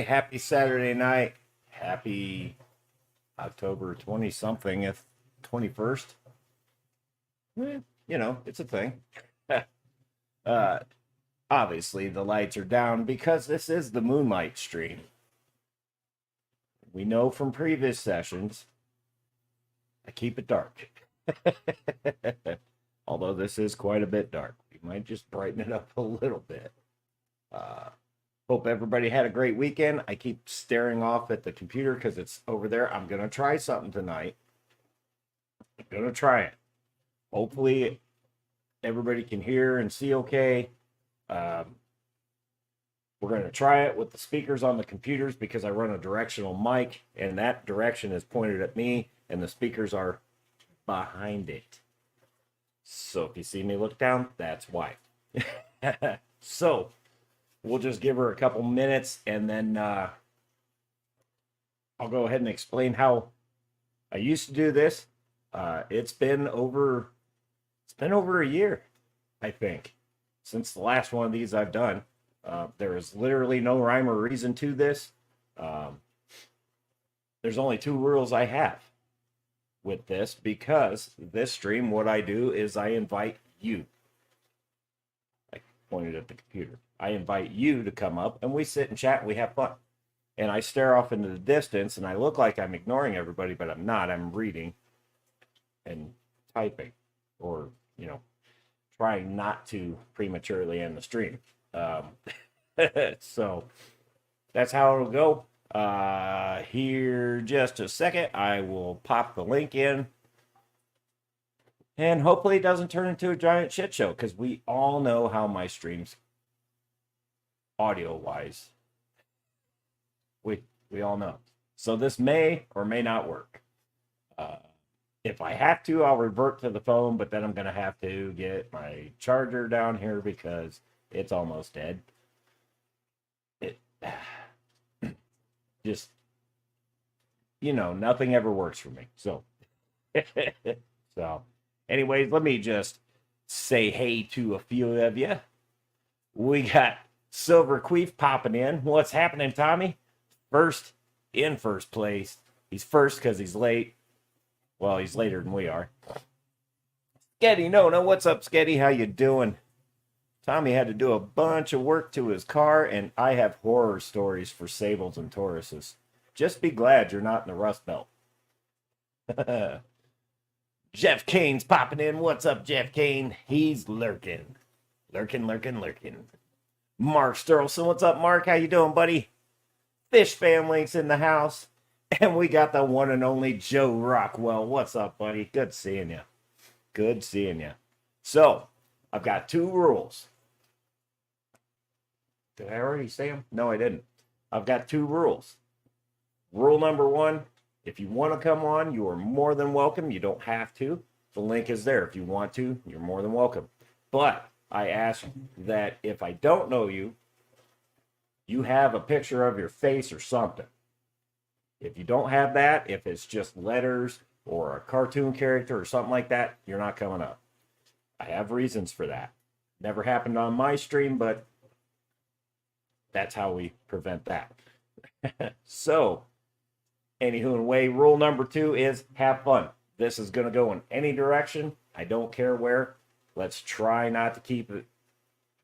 happy Saturday night. Happy October 20-something, if 21st. You know, it's a thing. uh, Obviously, the lights are down because this is the Moonlight stream. We know from previous sessions, I keep it dark. Although this is quite a bit dark. We might just brighten it up a little bit. Hope everybody had a great weekend. I keep staring off at the computer because it's over there. I'm going to try something tonight. I'm going to try it. Hopefully, everybody can hear and see okay. We're going to try it with the speakers on the computers because I run a directional mic, and that direction is pointed at me, and the speakers are behind it. So if you see me look down, that's why. So we'll just give her a couple minutes, and then I'll go ahead and explain how I used to do this. It's been over a year, I think, since the last one of these I've done. There is literally no rhyme or reason to this. There's only two rules I have with this, because this stream, what I do is I invite you. I pointed at the computer. I invite you to come up, and we sit and chat, and we have fun. And I stare off into the distance, and I look like I'm ignoring everybody, but I'm not. I'm reading and typing, or, you know, trying not to prematurely end the stream. So that's how it'll go. Here just a second, I will pop the link in, and hopefully it doesn't turn into a giant shit show, because we all know how my streams, audio wise, we all know. So this may or may not work. If I have to, I'll revert to the phone, but then I'm gonna have to get my charger down here because it's almost dead. It just, you know, nothing ever works for me. So, so anyways, let me just say hey to a few of you. We got Silver Queef popping in. What's happening, Tommy? In first place. He's first because he's late. Well, he's later than we are. Sketty, no, what's up, Sketty? How you doing? Tommy had to do a bunch of work to his car, and I have horror stories for Sables and Tauruses. Just be glad you're not in the Rust Belt. Jeff Kane's popping in. What's up, Jeff Kane? He's lurking. Lurking. Mark Sterlson. What's up, Mark? How you doing, buddy? Fish Family's in the house. And we got the one and only Joe Rockwell. What's up, buddy? Good seeing you. Good seeing you. So, I've got two rules. Did I already say them? No, I didn't. I've got two rules. Rule number one, if you want to come on, you are more than welcome. You don't have to. The link is there. If you want to, you're more than welcome. But I ask that if I don't know you, you have a picture of your face or something. If you don't have that, if it's just letters or a cartoon character or something like that, you're not coming up. I have reasons for that. Never happened on my stream, but that's how we prevent that. So, anywho, anyway, rule number two is have fun. This is going to go in any direction. I don't care where. Let's try not to keep it.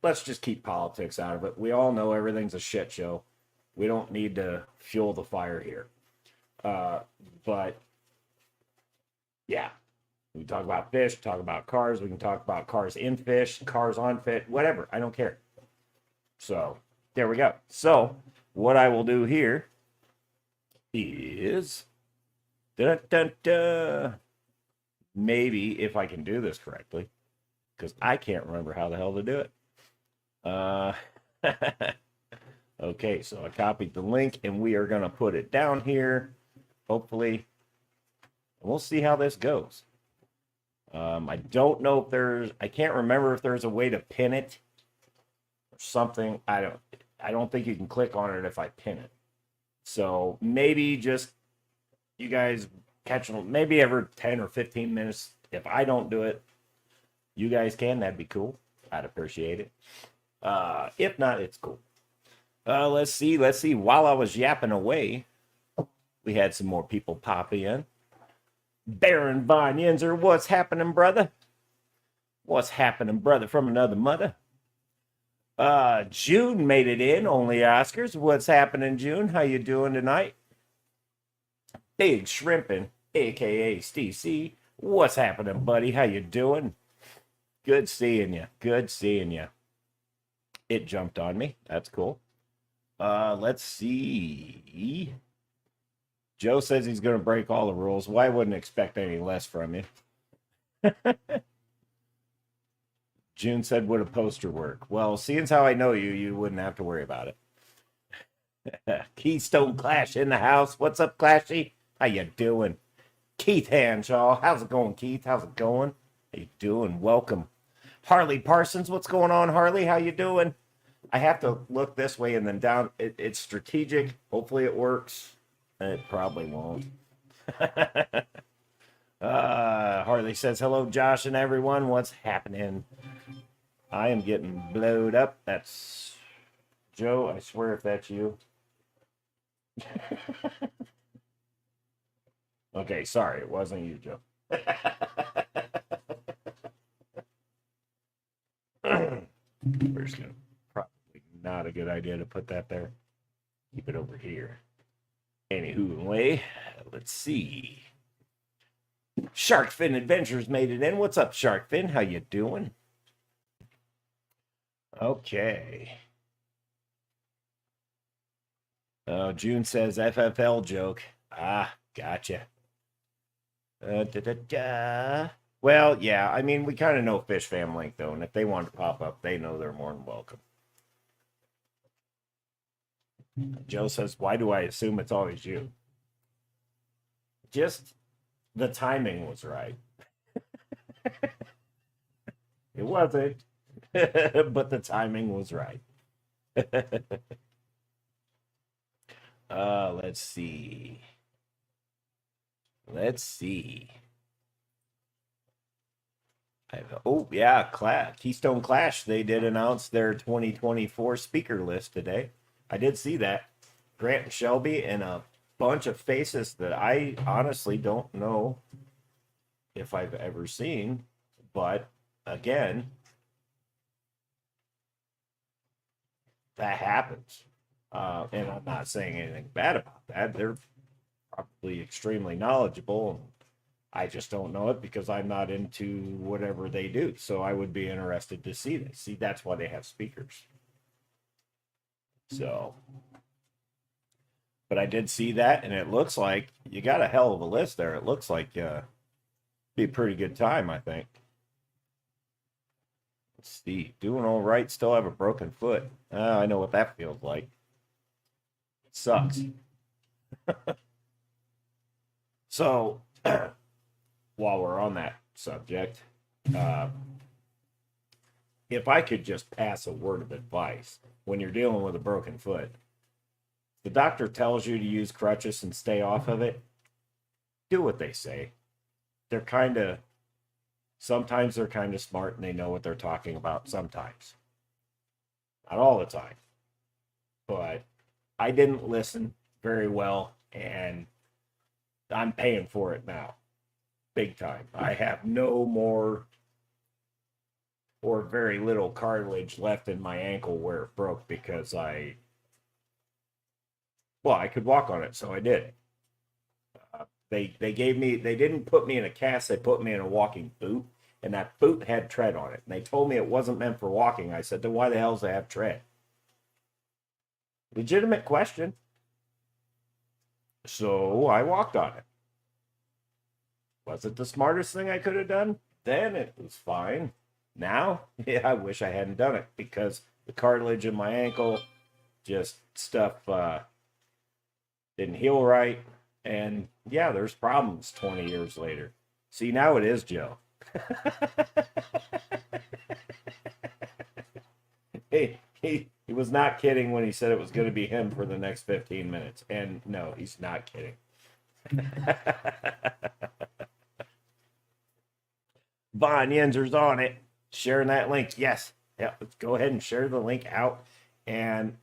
Let's just keep politics out of it. We all know everything's a shit show. We don't need to fuel the fire here. But yeah, we can talk about fish, talk about cars. We can talk about cars in fish, cars on fish, whatever. I don't care. So there we go. So what I will do here is maybe if I can do this correctly, because I can't remember how the hell to do it. Okay, so I copied the link, and we are going to put it down here. Hopefully, we'll see how this goes. I don't know if I can't remember if there's a way to pin it or something. I don't think you can click on it if I pin it. So maybe just you guys catch them maybe every 10 or 15 minutes. If I don't do it, you guys can. That'd be cool. I'd appreciate it. If not, it's cool. Let's see. Let's see. While I was yapping away, we had some more people pop in. Baron Von Yenzer, what's happening, brother? What's happening, brother, from another mother? June made it in. Only Oscars. What's happening, June? How you doing tonight? Big Shrimpin', aka Steve C. What's happening, buddy? How you doing? Good seeing you. Good seeing you. It jumped on me. That's cool. Let's see. Joe says he's going to break all the rules. Well, I wouldn't expect any less from you. June said, would a poster work? Well, seeing as how I know you, you wouldn't have to worry about it. Keystone Clash in the house. What's up, Clashy? How you doing? Keith Hanshaw. How's it going, Keith? How's it going? How you doing? Welcome. Harley Parsons. What's going on, Harley? How you doing? I have to look this way and then down. It's strategic. Hopefully it works. It probably won't. Harley says, hello, Josh and everyone. What's happening? I am getting blowed up. That's Joe. I swear if that's you. Okay, sorry. It wasn't you, Joe. We're just going to probably not a good idea to put that there. Keep it over here. Anyway, let's see. Sharkfin Adventures made it in. What's up, Sharkfin? How you doing? Okay. Oh, June says FFL joke. Ah, gotcha. Well, yeah, I mean, we kind of know Fish Fam Link, though, and if they want to pop up, they know they're more than welcome. Joe says, why do I assume it's always you? Just the timing was right. It wasn't, but the timing was right. Let's see. Let's see. Oh, yeah, Keystone Clash. They did announce their 2024 speaker list today. I did see that. Grant and Shelby and a bunch of faces that I honestly don't know if I've ever seen. But again, that happens. And I'm not saying anything bad about that. They're probably extremely knowledgeable. I just don't know it because I'm not into whatever they do. So I would be interested to see this. See, that's why they have speakers. So, but I did see that, and it looks like you got a hell of a list there. It looks like be a pretty good time, I think. Let's see. Doing all right, still have a broken foot. I know what that feels like. It sucks. So, while we're on that subject, if I could just pass a word of advice when you're dealing with a broken foot, the doctor tells you to use crutches and stay off of it, do what they say. Sometimes they're kind of smart and they know what they're talking about sometimes. Not all the time. But I didn't listen very well, and I'm paying for it now. Big time. I have no more or very little cartilage left in my ankle where it broke because I could walk on it, so I did. They didn't put me in a cast, they put me in a walking boot, and that boot had tread on it. And they told me it wasn't meant for walking. I said, then why the hell does it have tread? Legitimate question. So I walked on it. Was it the smartest thing I could have done? Then it was fine. Now, yeah, I wish I hadn't done it because the cartilage in my ankle, just stuff didn't heal right. And yeah, there's problems 20 years later. See, now it is Joe. He was not kidding when he said it was going to be him for the next 15 minutes. And no, he's not kidding. Von Yenzer's on it. Sharing that link. Yes. Yeah, let's go ahead and share the link out. And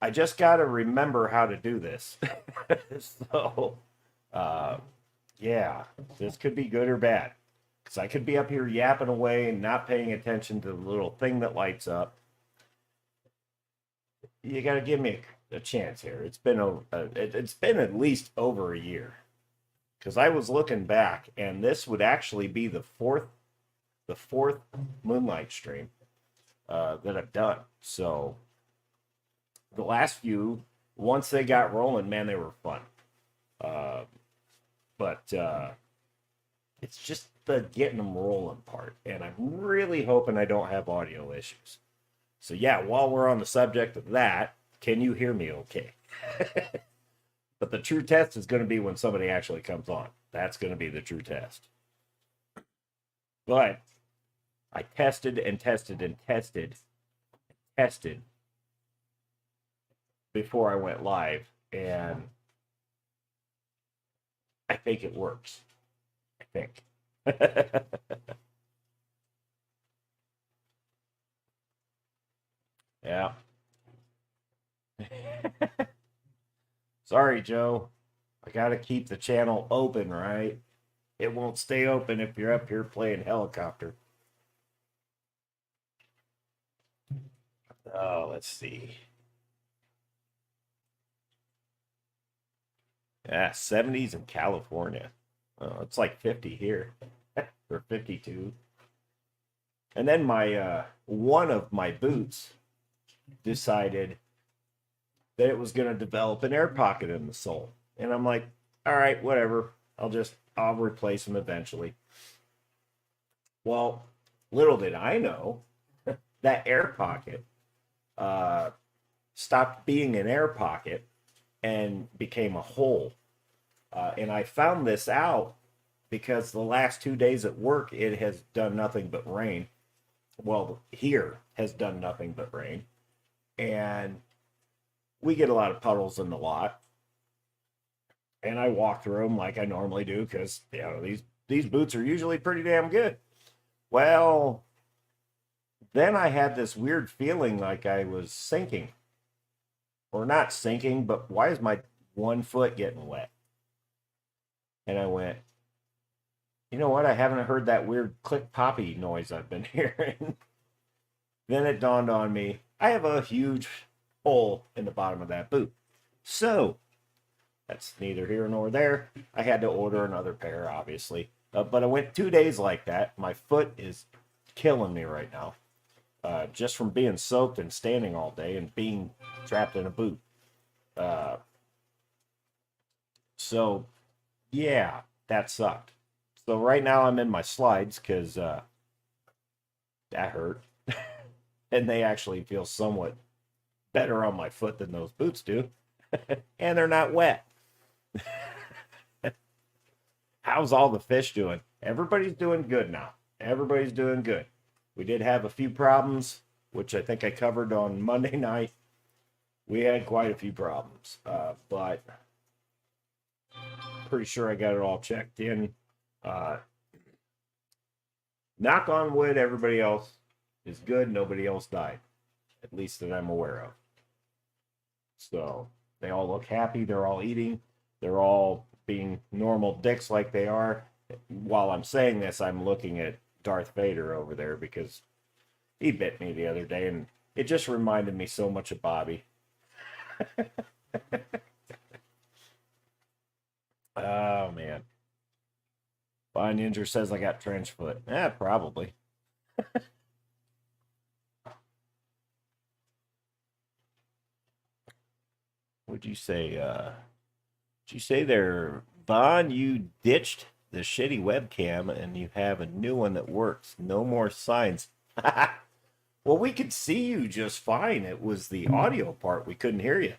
I just got to remember how to do this. So, uh, yeah, this could be good or bad. Because I could be up here yapping away and not paying attention to the little thing that lights up. You got to give me a chance here. It's been at least over a year. Because I was looking back, and this would actually be the fourth Moonlight stream that I've done. So the last few, once they got rolling, man, they were fun. Uh, but it's just the getting them rolling part, and I'm really hoping I don't have audio issues. So yeah, while we're on the subject of that, can you hear me okay? But the true test is going to be when somebody actually comes on. That's going to be the true test. But I tested and tested and tested before I went live, and I think it works. I think. Yeah. Sorry, Joe. I got to keep the channel open, right? It won't stay open if you're up here playing helicopter. Oh, let's see. Yeah, 70s in California. Oh, it's like 50 here. Or 52. And then my one of my boots decided that it was going to develop an air pocket in the sole. And I'm like, all right, whatever. I'll replace them eventually. Well, little did I know that air pocket stopped being an air pocket and became a hole. And I found this out because the last 2 days at work, it has done nothing but rain. Well, here has done nothing but rain. And we get a lot of puddles in the lot. And I walk through them like I normally do because, these boots are usually pretty damn good. Well, then I had this weird feeling like I was sinking. Or not sinking, but why is my one foot getting wet? And I went, you know what? I haven't heard that weird click poppy noise I've been hearing. Then it dawned on me, I have a huge hole in the bottom of that boot. So, that's neither here nor there. I had to order another pair, obviously. But I went 2 days like that. My foot is killing me right now. Just from being soaked and standing all day and being trapped in a boot. So, yeah, that sucked. So right now I'm in my slides because that hurt. And they actually feel somewhat better on my foot than those boots do. And they're not wet. How's all the fish doing? Everybody's doing good now. Everybody's doing good. We did have a few problems, which I think I covered on Monday night. We had quite a few problems, but pretty sure I got it all checked in. Knock on wood, everybody else is good. Nobody else died, at least that I'm aware of. So they all look happy. They're all eating. They're all being normal dicks like they are. While I'm saying this, I'm looking at Darth Vader over there because he bit me the other day, and it just reminded me so much of Bobby. Oh, man. Fine Ninja says I got trench foot. Probably. Would you say, there, Vaughn, you ditched the shitty webcam and you have a new one that works. No more signs. Well, we could see you just fine. It was the audio part. We couldn't hear you.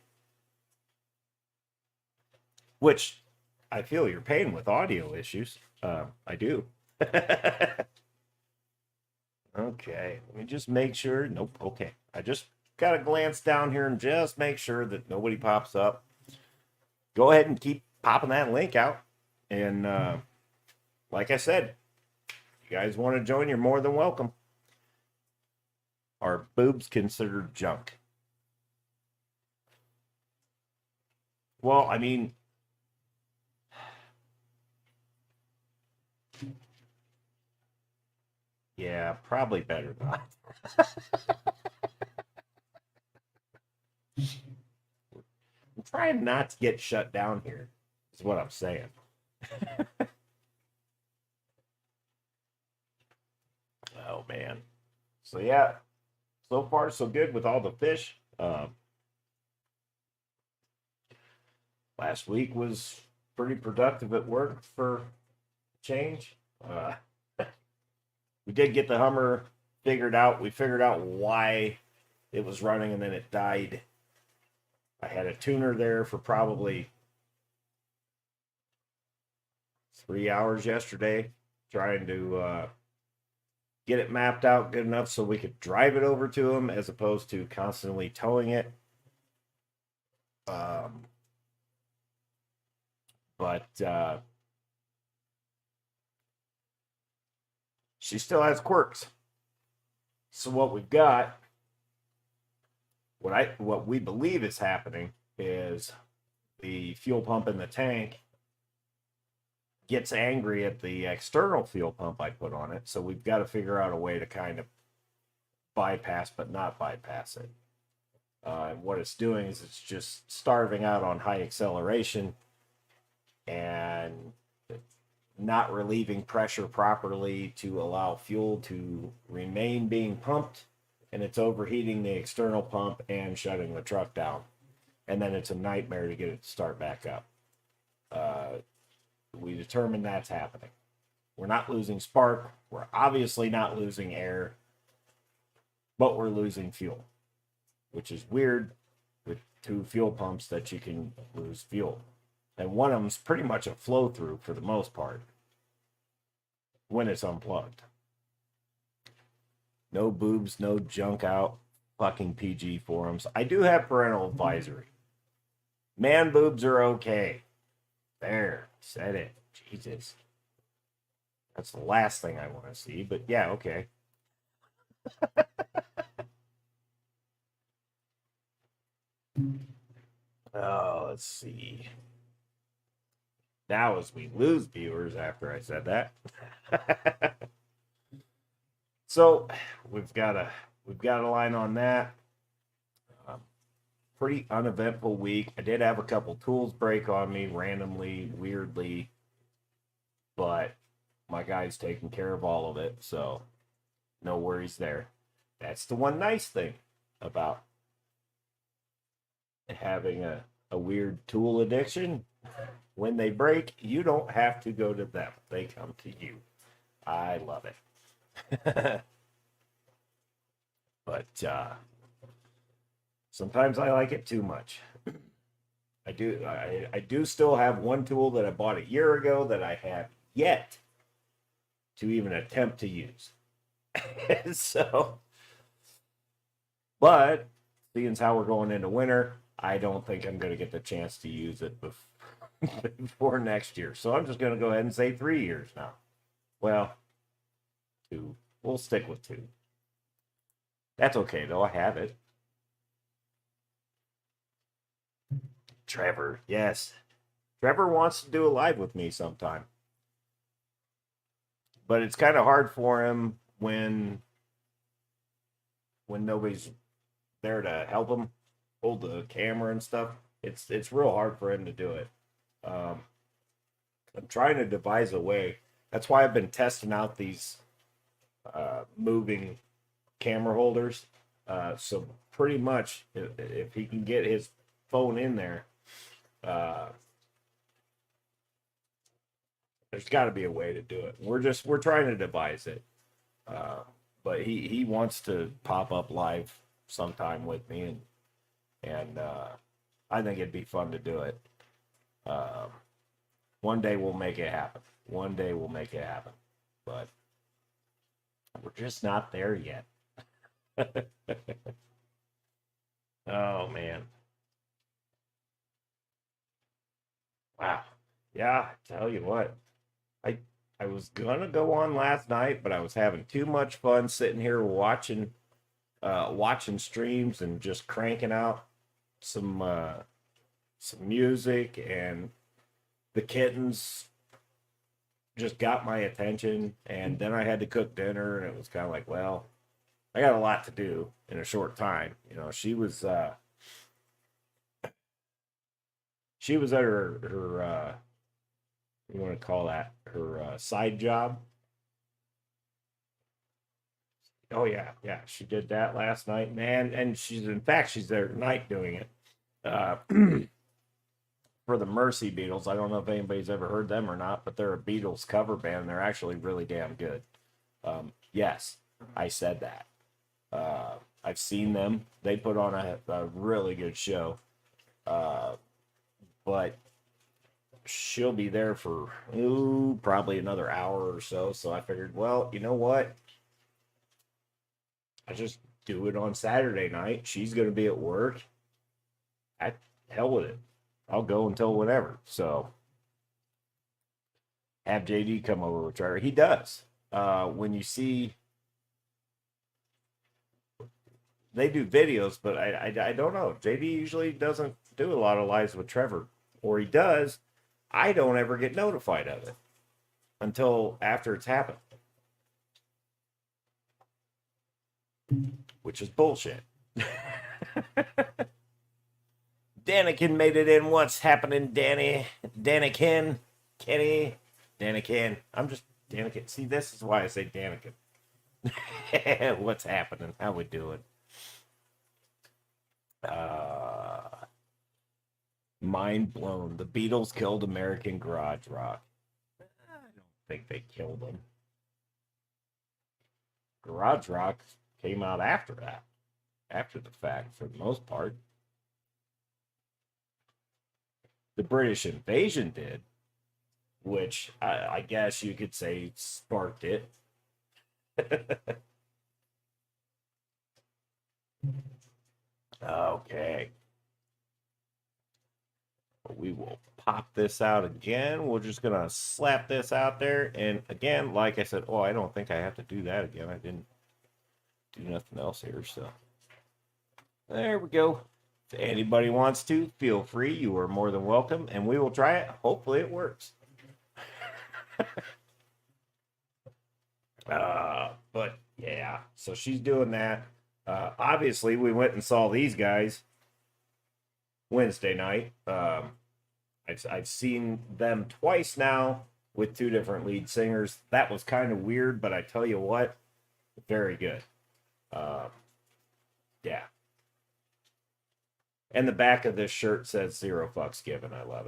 Which I feel you're paying with audio issues. I do. Okay, let me just make sure. Nope, okay. I just got to glance down here and just make sure that nobody pops up. Go ahead and keep popping that link out. And like I said, if you guys want to join, you're more than welcome. Are boobs considered junk? Well, I mean, yeah, probably better not. I'm trying not to get shut down here, is what I'm saying. Oh, man. So, yeah, so far, so good with all the fish. Last week was pretty productive at work for change. We did get the Hummer figured out. We figured out why it was running and then it died. I had a tuner there for probably 3 hours yesterday trying to get it mapped out good enough so we could drive it over to him as opposed to constantly towing it. But she still has quirks. So what we've got, what we believe is happening is the fuel pump in the tank gets angry at the external fuel pump I put on it. So we've got to figure out a way to kind of bypass, but not bypass it. And what it's doing is it's just starving out on high acceleration and not relieving pressure properly to allow fuel to remain being pumped. And it's overheating the external pump and shutting the truck down. And then it's a nightmare to get it to start back up. We determined that's happening. We're not losing spark. We're obviously not losing air, but we're losing fuel, which is weird with two fuel pumps that you can lose fuel. And one of them's pretty much a flow through for the most part when it's unplugged. No boobs, no junk out, fucking PG forums. I do have parental advisory. Man boobs are okay. There, said it. Jesus. That's the last thing I want to see, but yeah, okay. Oh, let's see. Now as we lose viewers after I said that. So we've got a line on that. Pretty uneventful week. I did have a couple tools break on me randomly, weirdly, but my guy's taking care of all of it, so no worries there. That's the one nice thing about having a weird tool addiction. When they break, you don't have to go to them. They come to you. I love it. But sometimes I like it too much. I do still have one tool that I bought a year ago that I have yet to even attempt to use. So, but seeing as how we're going into winter, I don't think I'm going to get the chance to use it before next year. So I'm just going to go ahead and say 3 years now. Well, 2. We'll stick with 2. That's okay, though. I have it. Trevor, yes. Trevor wants to do a live with me sometime. But it's kind of hard for him when nobody's there to help him hold the camera and stuff. It's real hard for him to do it. I'm trying to devise a way. That's why I've been testing out these moving camera holders. So pretty much, if he can get his phone in there, there's got to be a way to do it. We're trying to devise it. But he wants to pop up live sometime with me, and I think it'd be fun to do it. One day we'll make it happen. One day we'll make it happen. But we're just not there yet. Oh, man. Wow. Yeah, I tell you what. I was gonna go on last night, but I was having too much fun sitting here watching streams and just cranking out some some music, and the kittens just got my attention. And then I had to cook dinner, and it was kind of like, well, I got a lot to do in a short time. You know, she was at her you want to call that her side job. Oh yeah, yeah, she did that last night, man, and she's there tonight doing it for the Mercy Beatles. I don't know if anybody's ever heard them or not, but they're a Beatles cover band. They're actually really damn good. Yes, I said that. I've seen them. They put on a really good show. But she'll be there for probably another hour or so. So I figured, well, you know what? I just do it on Saturday night. She's going to be at work. Hell with it. I'll go until whenever. So have JD come over with Trevor. He does. When you see, they do videos, but I don't know. JD usually doesn't do a lot of lives with Trevor, or he does. I don't ever get notified of it until after it's happened, which is bullshit. Danikin made it in. What's happening, Danny? Danikin? Kenny? Danikin. I'm just Danikin. See, this is why I say Danikin. What's happening? How we doing? Mind blown. The Beatles killed American garage rock. I don't think they killed them. Garage rock came out after that, after the fact, for the most part. The British invasion did, which I guess you could say sparked it. Okay. We will pop this out again. We're just going to slap this out there. And again, like I said, I don't think I have to do that again. I didn't do nothing else here. So there we go. If anybody wants to, feel free. You are more than welcome. And we will try it. Hopefully it works. But yeah, so she's doing that. Obviously, we went and saw these guys Wednesday night. I've seen them twice now with two different lead singers. That was kind of weird, but I tell you what, very good. Yeah. And the back of this shirt says 0 fucks given. I love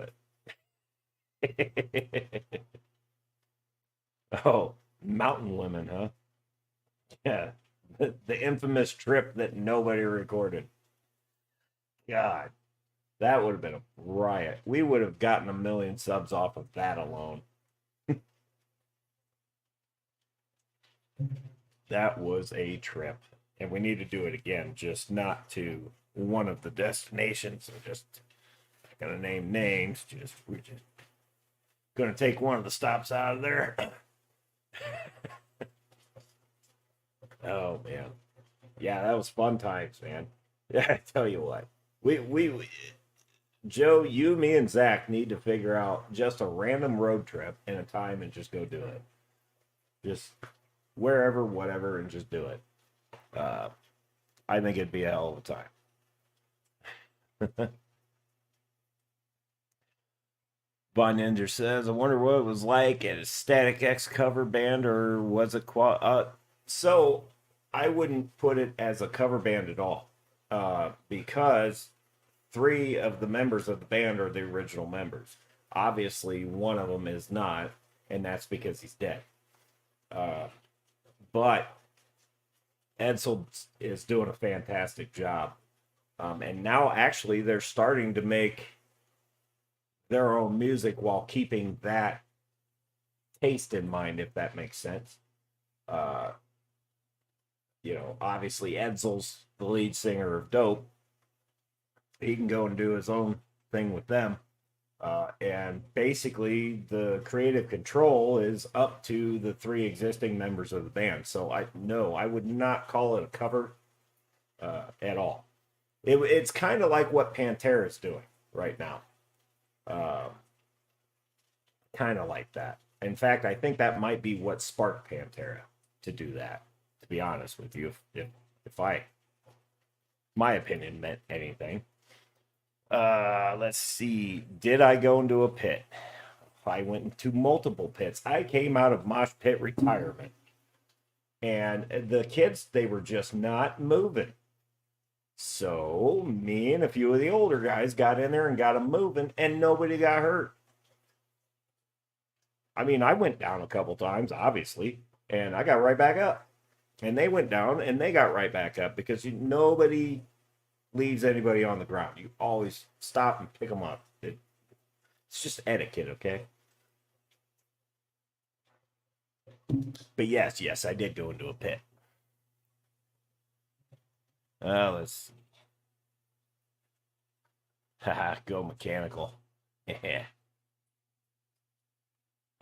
it. Oh, mountain women, huh? Yeah. The infamous trip that nobody recorded. God. That would have been a riot. We would have gotten 1 million subs off of that alone. That was a trip. And we need to do it again, just not to one of the destinations. I'm just not going to name names. We're just going to take one of the stops out of there. Oh, man. Yeah, that was fun times, man. Yeah, I tell you what. We Joe, you, me, and Zach need to figure out just a random road trip in a time and just go do it. Just wherever, whatever, and just do it. I think it'd be a hell of a time. Von Ninja says, I wonder what it was like at a Static X cover band, or was it so I wouldn't put it as a cover band at all. Because 3 of the members of the band are the original members. Obviously, one of them is not, and that's because he's dead. But Edsel is doing a fantastic job. And now, actually, they're starting to make their own music while keeping that taste in mind, if that makes sense. Obviously, Edsel's the lead singer of Dope. He can go and do his own thing with them. And basically, the creative control is up to the 3 existing members of the band. So I would not call it a cover at all. It's kind of like what Pantera is doing. right now. Kind of like that. In fact, I think that might be what sparked Pantera to do that. To be honest with you, if my opinion meant anything. Let's see. Did I go into a pit? I went into multiple pits. I came out of mosh pit retirement. And the kids, they were just not moving. So me and a few of the older guys got in there and got them moving, and nobody got hurt. I mean, I went down a couple times, obviously, and I got right back up. And they went down and they got right back up because nobody leaves anybody on the ground. You always stop and pick them up. It's just etiquette, okay? But yes, I did go into a pit. Let's see. Haha, go mechanical. Yeah.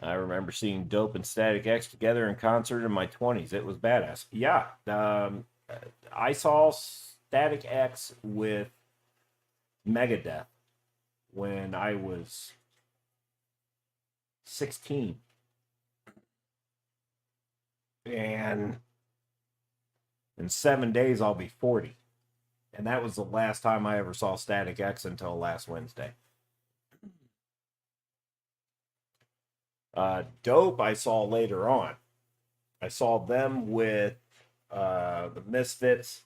I remember seeing Dope and Static X together in concert in my 20s. It was badass. Yeah. I saw Static X with Megadeth when I was 16. And in 7 days, I'll be 40. And that was the last time I ever saw Static X until last Wednesday. Dope, I saw later on. I saw them with the Misfits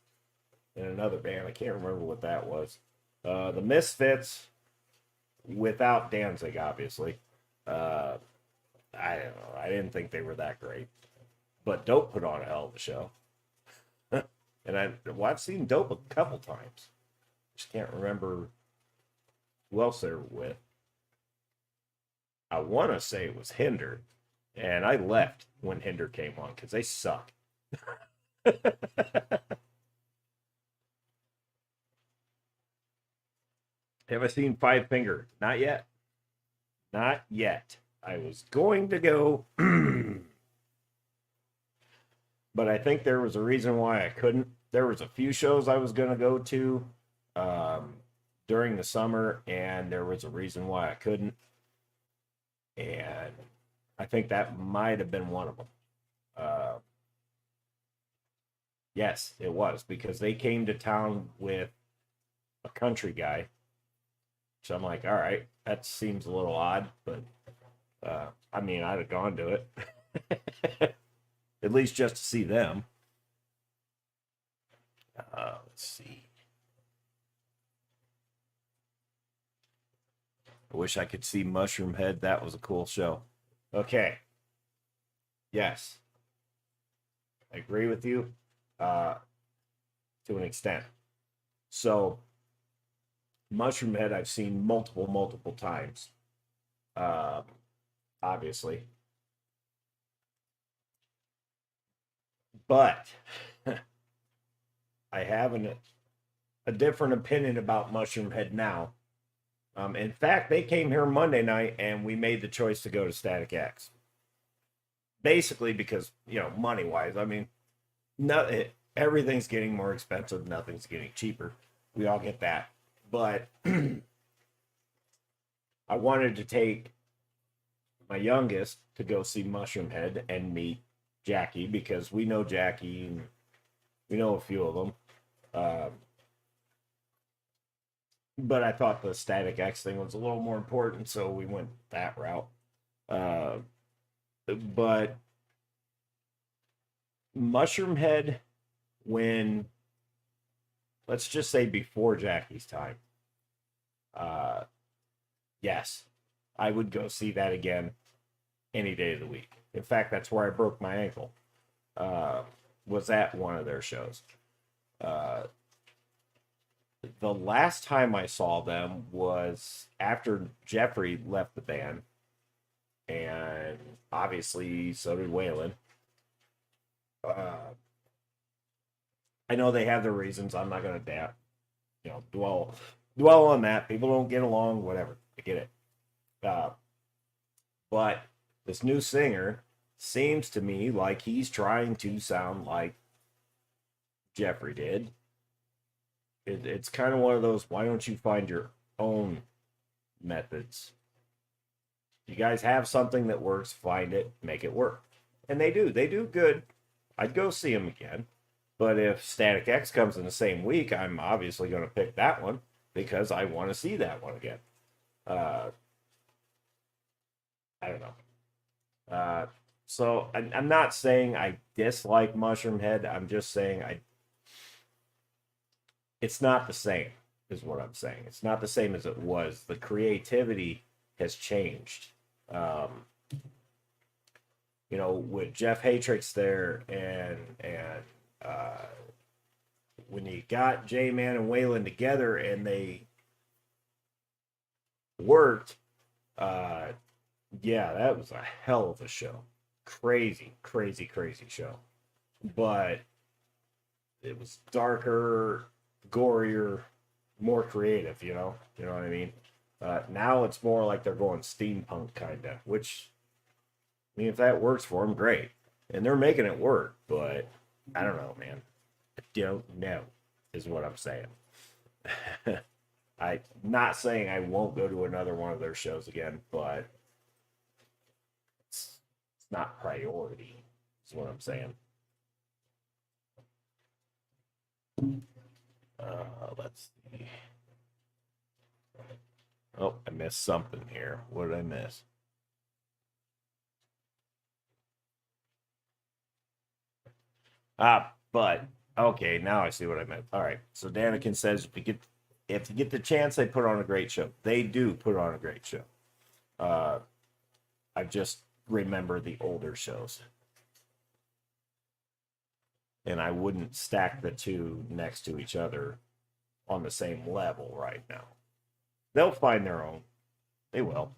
and another band. I can't remember what that was. The Misfits without Danzig, obviously. I don't know. I didn't think they were that great. But Dope put on a hell of a show. And I've seen Dope a couple times. Just can't remember who else they were with. I want to say it was Hinder. And I left when Hinder came on because they suck. Have I seen Five Finger? Not yet. Not yet. I was going to go, but I think there was a reason why I couldn't. There was a few shows I was going to go to during the summer, and there was a reason why I couldn't. And I think that might have been one of them. Yes, it was, because they came to town with a country guy. So I'm like, all right, that seems a little odd, but I mean, I'd have gone to it. At least just to see them. Let's see. I wish I could see Mushroom Head. That was a cool show. Okay. Yes. I agree with you to an extent. So, Mushroom Head I've seen multiple times. Obviously. But I have a different opinion about Mushroom Head now. In fact, they came here Monday night and we made the choice to go to Static X. Basically because, money-wise, I mean, everything's getting more expensive, nothing's getting cheaper. We all get that. But I wanted to take my youngest to go see Mushroom Head and meet Jackie, because we know Jackie and we know a few of them. But I thought the Static X thing was a little more important, so we went that route. But Mushroom Head, when, let's just say before Jackie's time, yes, I would go see that again any day of the week. In fact, that's where I broke my ankle. Was at one of their shows. The last time I saw them was after Jeffrey left the band, and obviously so did Waylon. I know they have their reasons. I'm not going to dwell on that. People don't get along, whatever. I get it. But this new singer seems to me like he's trying to sound like Jeffrey did. It's kind of one of those, why don't you find your own methods. You guys have something that works, find it, make it work. And they do. They do good. I'd go see them again. But if Static X comes in the same week, I'm obviously going to pick that one because I want to see that one again. I don't know. So I'm not saying I dislike Mushroom Head. I'm just saying it's not the same, is what I'm saying. It's not the same as it was. The creativity has changed. You know, with Jeff Hatrix there, and when you got J-Man and Waylon together and they worked, yeah, that was a hell of a show. Crazy, crazy, crazy show. But it was darker, gorier, more creative, you know? You know what I mean? Now it's more like they're going steampunk kind of, which, I mean, if that works for them, great. And they're making it work, but I don't know, man. I don't know, is what I'm saying. I'm not saying I won't go to another one of their shows again, but it's not priority, is what I'm saying. Let's see. Oh, I missed something here. What did I miss? But okay, now I see what I meant. All right. So Danikin says if you get the chance, they put on a great show. They do put on a great show. I just remember the older shows. And I wouldn't stack the two next to each other on the same level right now. They'll find their own. They will.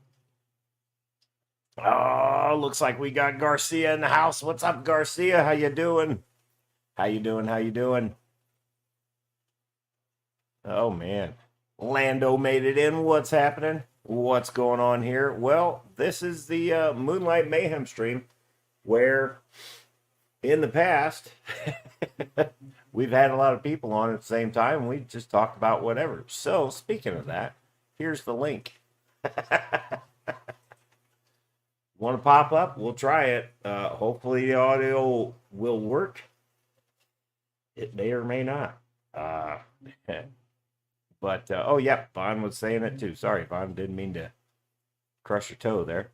Oh, looks like we got Garcia in the house. What's up, Garcia? How you doing? How you doing? How you doing? Oh, man. Lando made it in. What's happening? What's going on here? Well, this is the Moonlight Mayhem stream where in the past we've had a lot of people on at the same time and we just talked about whatever. So, speaking of that, here's the link. Want to pop up? We'll try it. Hopefully the audio will work. It may or may not. But, oh, yeah, Vaughn was saying it too. Sorry, Vaughn, didn't mean to crush your toe there.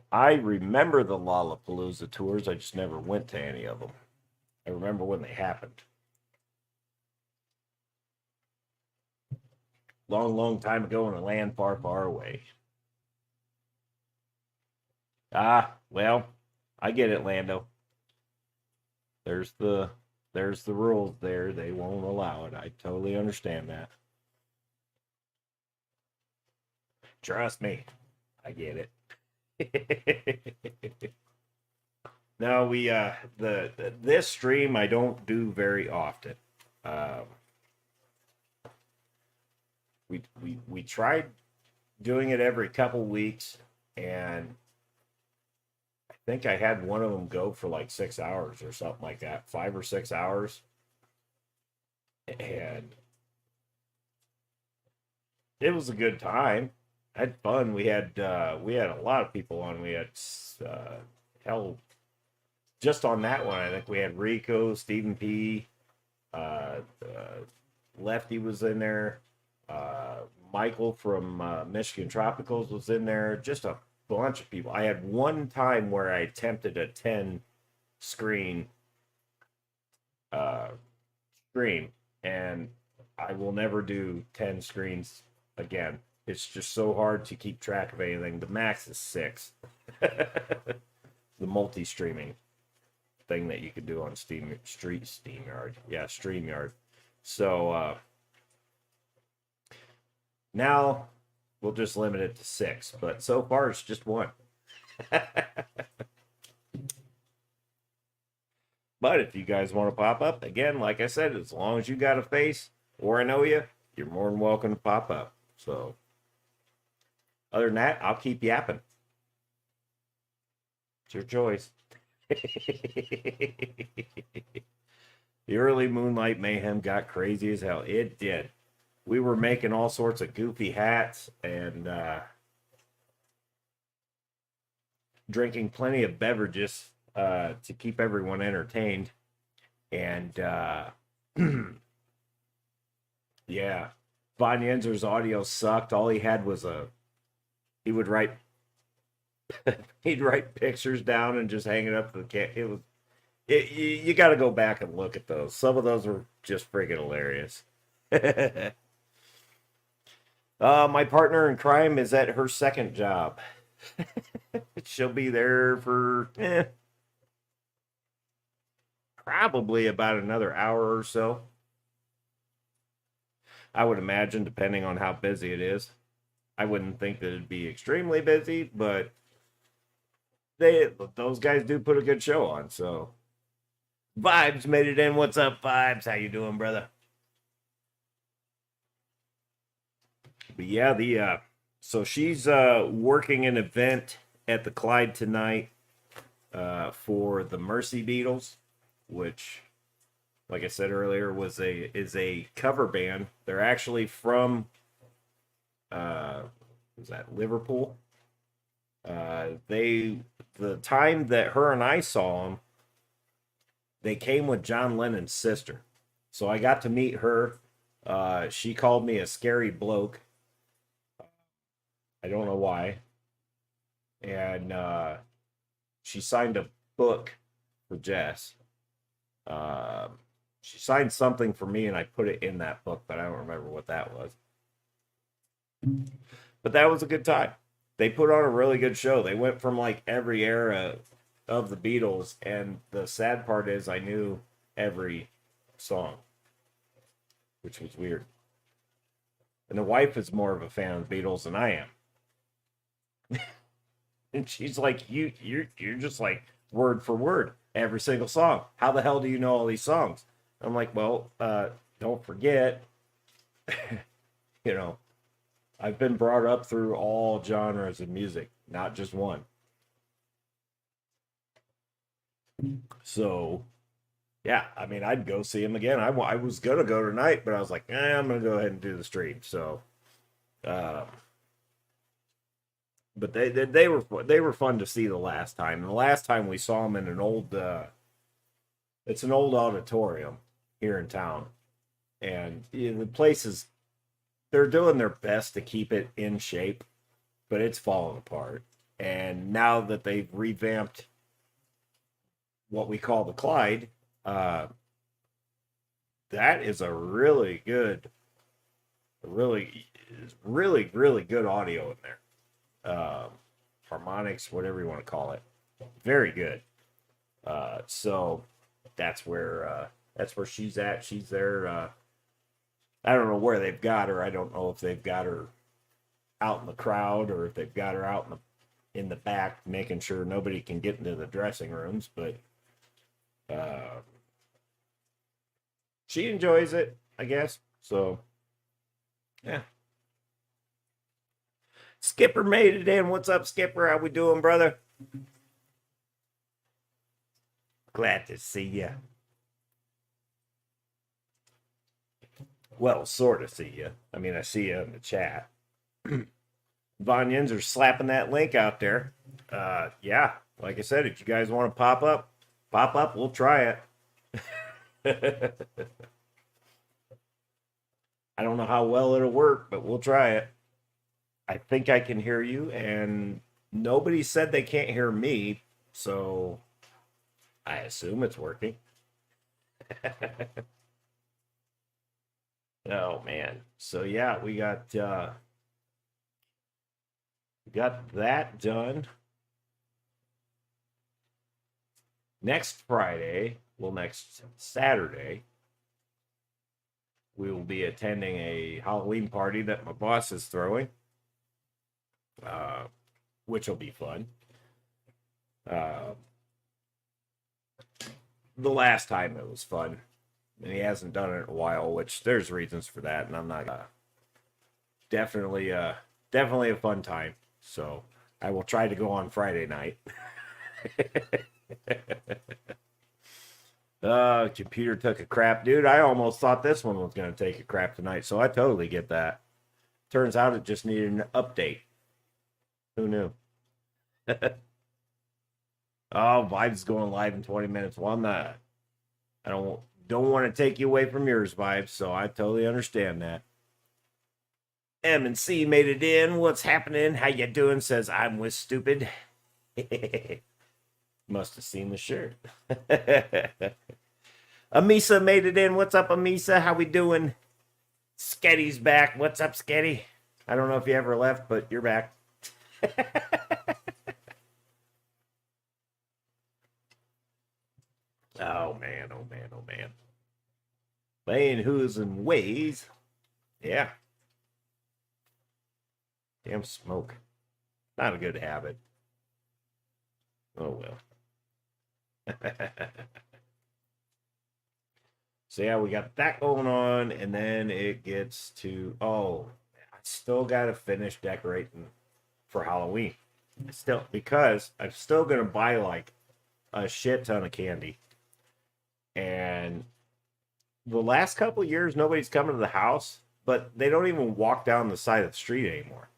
I remember the Lollapalooza tours. I just never went to any of them. I remember when they happened. Long, long time ago in a land far, far away. Well, I get it, Lando. There's the rules there. They won't allow it. I totally understand that. Trust me. I get it. No, we this stream I don't do very often. We tried doing it every couple weeks, and I think I had one of them go for like 6 hours or something like that, 5 or 6 hours, and it was a good time. I had fun. We had a lot of people on. We had hell, just on that one, I think we had Rico, Stephen P, Lefty was in there. Michael from Michigan Tropicals was in there. Just a bunch of people. I had one time where I attempted a 10 screen stream, and I will never do 10 screens again. It's just so hard to keep track of anything. The max is 6. The multi-streaming thing that you could do on StreamYard. Yeah, StreamYard. So now we'll just limit it to 6, but so far it's just 1. But if you guys want to pop up, again, like I said, as long as you got a face or I know you, you're more than welcome to pop up. So other than that, I'll keep yapping. It's your choice. The early Moonlight Mayhem got crazy as hell. It did. We were making all sorts of goofy hats and drinking plenty of beverages to keep everyone entertained. And yeah, Von Yenzer's audio sucked. All he had was he would write he'd write pictures down and just hang it up to the it was you got to go back and look at those. Some of those were just freaking hilarious. My partner in crime is at her second job. She'll be there for probably about another hour or so. I would imagine, depending on how busy it is. I wouldn't think that it'd be extremely busy, but those guys do put a good show on. So Vibes made it in. What's up, Vibes? How you doing, brother? But yeah, so she's working an event at the Clyde tonight for the Mercy Beatles, which, like I said earlier, is a cover band. They're actually from was that Liverpool? The time that her and I saw them, they came with John Lennon's sister. So I got to meet her. She called me a scary bloke. I don't know why. And she signed a book for Jess. She signed something for me, and I put it in that book, but I don't remember what that was. But that was a good time. They put on a really good show. They went from like every era of the Beatles, and the sad part is I knew every song, which was weird. And the wife is more of a fan of the Beatles than I am. And she's like, you're just like word for word every single song. How the hell do you know all these songs? I'm like, well, don't forget, you know, I've been brought up through all genres of music, not just one. So, yeah, I mean, I'd go see him again. I was going to go tonight, but I was like, I'm going to go ahead and do the stream. So, but they were fun to see the last time. And the last time we saw them in an old, it's an old auditorium here in town. And the place is, they're doing their best to keep it in shape, but it's falling apart. And now that they've revamped what we call the Clyde, that is a really good audio in there. Harmonics, whatever you want to call it. Very good. So that's where she's at. She's there. I don't know where they've got her. I don't know if they've got her out in the crowd or if they've got her out in the back, making sure nobody can get into the dressing rooms. But she enjoys it, I guess. So yeah. Skipper made it in. What's up, Skipper? How we doing, brother? Glad to see you. Well, sort of see you. I mean, I see you in the chat. Von Yenzer slapping that link out there. Yeah, like I said, if you guys want to pop up, we'll try it. I don't know how well it'll work, but we'll try it. I think I can hear you, and nobody said they can't hear me, so I assume it's working. Oh man. So yeah, we got that done. Next Saturday, we will be attending a Halloween party that my boss is throwing, which will be fun. The last time it was fun, and he hasn't done it in a while, which there's reasons for that, and I'm not definitely a fun time. So I will try to go on Friday night. Computer took a crap. Dude, I almost thought this one was going to take a crap tonight, so I totally get that. Turns out it just needed an update. Who knew? Oh, Vibes going live in 20 minutes. Well, I'm not. I don't want to take you away from yours, Vibes, so I totally understand that. M&C made it in. What's happening? How you doing? Says I'm with stupid. Must have seen the shirt. Amisa made it in. What's up, Amisa? How we doing? Sketty's back. What's up, Sketty? I don't know if you ever left, but you're back. Oh, man. Oh, man. Oh, man. Playing who's and ways. Yeah. Damn smoke. Not a good habit. Oh, well. So, yeah, we got that going on. And then it gets to... Oh, I still got to finish decorating for Halloween. Still, because I'm still going to buy, like, a shit ton of candy. And the last couple of years, nobody's coming to the house, but they don't even walk down the side of the street anymore.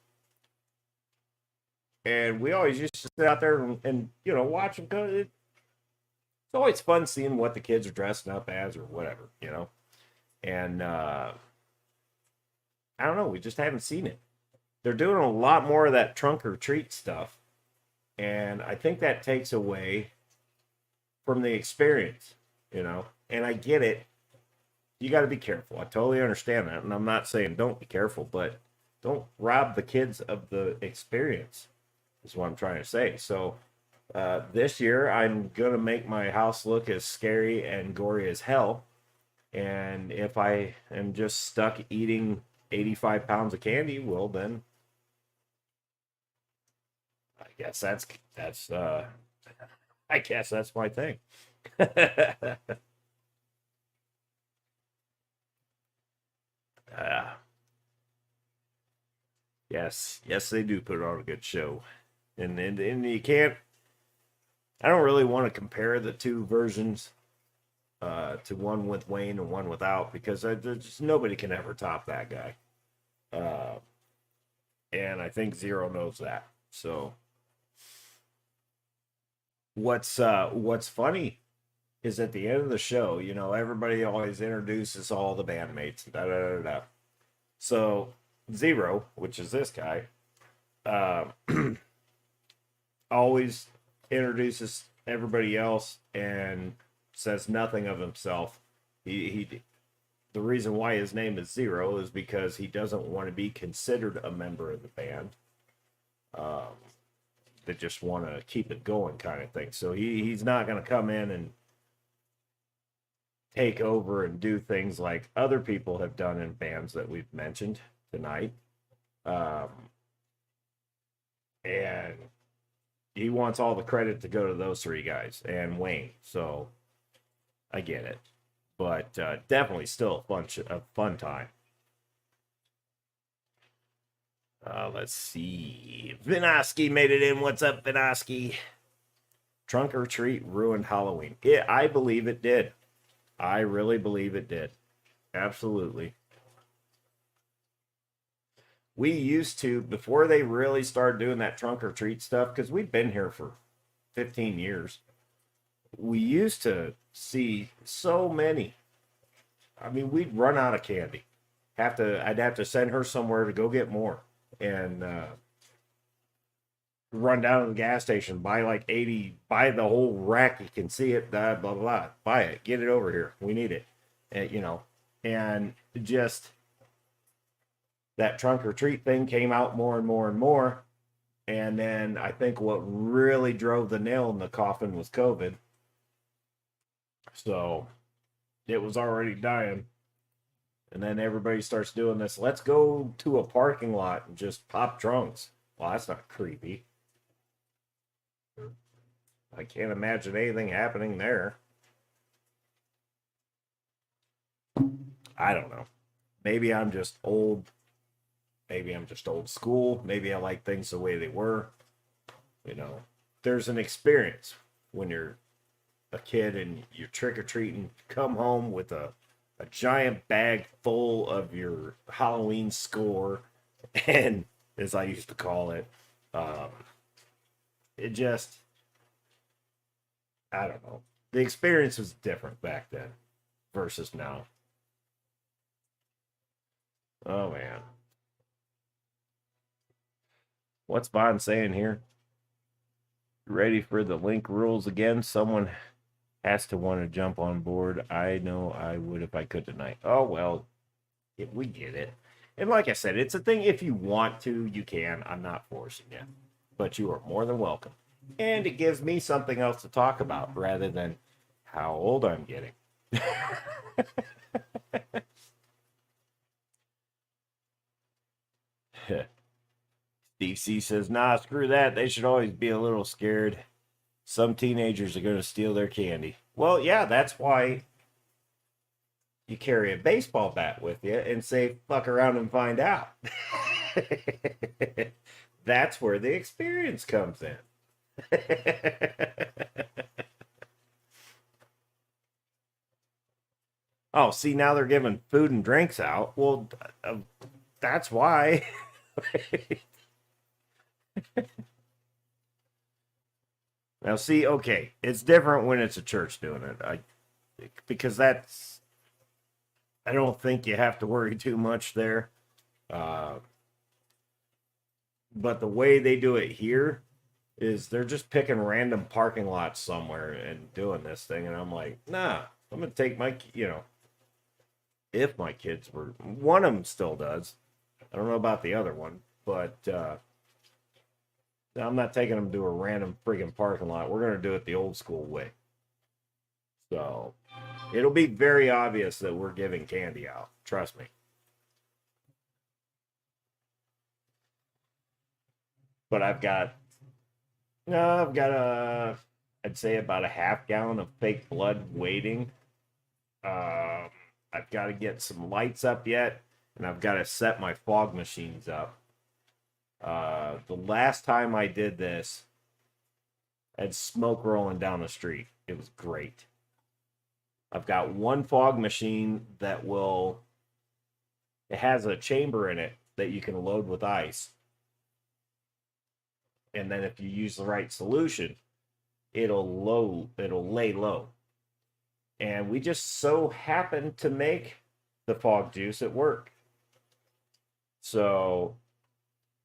And we always used to sit out there and you know, watch them go. It's always fun seeing what the kids are dressing up as or whatever, you know. And I don't know, we just haven't seen it. They're doing a lot more of that trunk or treat stuff. And I think that takes away from the experience, you know. And I get it. You got to be careful. I totally understand that. And I'm not saying don't be careful, but don't rob the kids of the experience, is what I'm trying to say. So this year, I'm going to make my house look as scary and gory as hell. And if I am just stuck eating 85 pounds of candy, well, then I guess that's I guess that's my thing. Yes, they do put on a good show, and you can't. I don't really want to compare the two versions, to one with Wayne and one without, because there's just nobody can ever top that guy, and I think Zero knows that. So, what's funny is at the end of the show, you know, everybody always introduces all the bandmates, da da da da. So Zero, which is this guy, uh, always introduces everybody else and says nothing of himself. He the reason why his name is Zero is because he doesn't want to be considered a member of the band. They just want to keep it going, kind of thing. So he's not going to come in and take over and do things like other people have done in bands that we've mentioned tonight. And he wants all the credit to go to those three guys and Wayne. So I get it, but definitely still a fun time. Let's see. Vinoski made it in. What's up, Vinoski? Trunk or treat ruined Halloween. I believe it did. I really believe it did. Absolutely. We used to, before they really started doing that trunk or treat stuff, because we've been here for 15 years, we used to see so many. I mean, we'd run out of candy. I'd have to send her somewhere to go get more. And run down to the gas station, buy like 80, buy the whole rack. You can see it, blah, blah, blah. Buy it, get it over here. We need it. And, you know, and just that trunk or treat thing came out more and more and more. And then I think what really drove the nail in the coffin was COVID. So it was already dying. And then everybody starts doing this. Let's go to a parking lot and just pop trunks. Well, that's not creepy. I can't imagine anything happening there. I don't know. Maybe I'm just old. Maybe I'm just old school. Maybe I like things the way they were. You know, there's an experience when you're a kid and you're trick-or-treating, come home with a giant bag full of your Halloween score, and as I used to call it, um, it just, I don't know. The experience was different back then versus now. Oh man. What's Bond saying here? Ready for the link rules again? Someone has to want to jump on board. I know I would if I could tonight. Oh, well, we get it. And like I said, it's a thing. If you want to, you can. I'm not forcing you, but you are more than welcome. And it gives me something else to talk about rather than how old I'm getting. Steve C says, nah, screw that. They should always be a little scared. Some teenagers are going to steal their candy. Well, yeah, that's why you carry a baseball bat with you and say, fuck around and find out. That's where the experience comes in. Oh, see, now they're giving food and drinks out. Well, that's why. Now, see, okay, it's different when it's a church doing it. Because that's, I don't think you have to worry too much there. But the way they do it here is they're just picking random parking lots somewhere and doing this thing, and I'm like, nah, I'm gonna take my, if my kids were, one of them still does. I don't know about the other one, but I'm not taking them to a random friggin' parking lot. We're gonna do it the old school way. So it'll be very obvious that we're giving candy out. Trust me. But I've got I'd say about a half gallon of fake blood waiting. I've got to get some lights up yet, and I've got to set my fog machines up. The last time I did this, I had smoke rolling down the street. It was great. I've got one fog machine that it has a chamber in it that you can load with ice. And then if you use the right solution, it'll lay low. And we just so happened to make the fog juice at work. So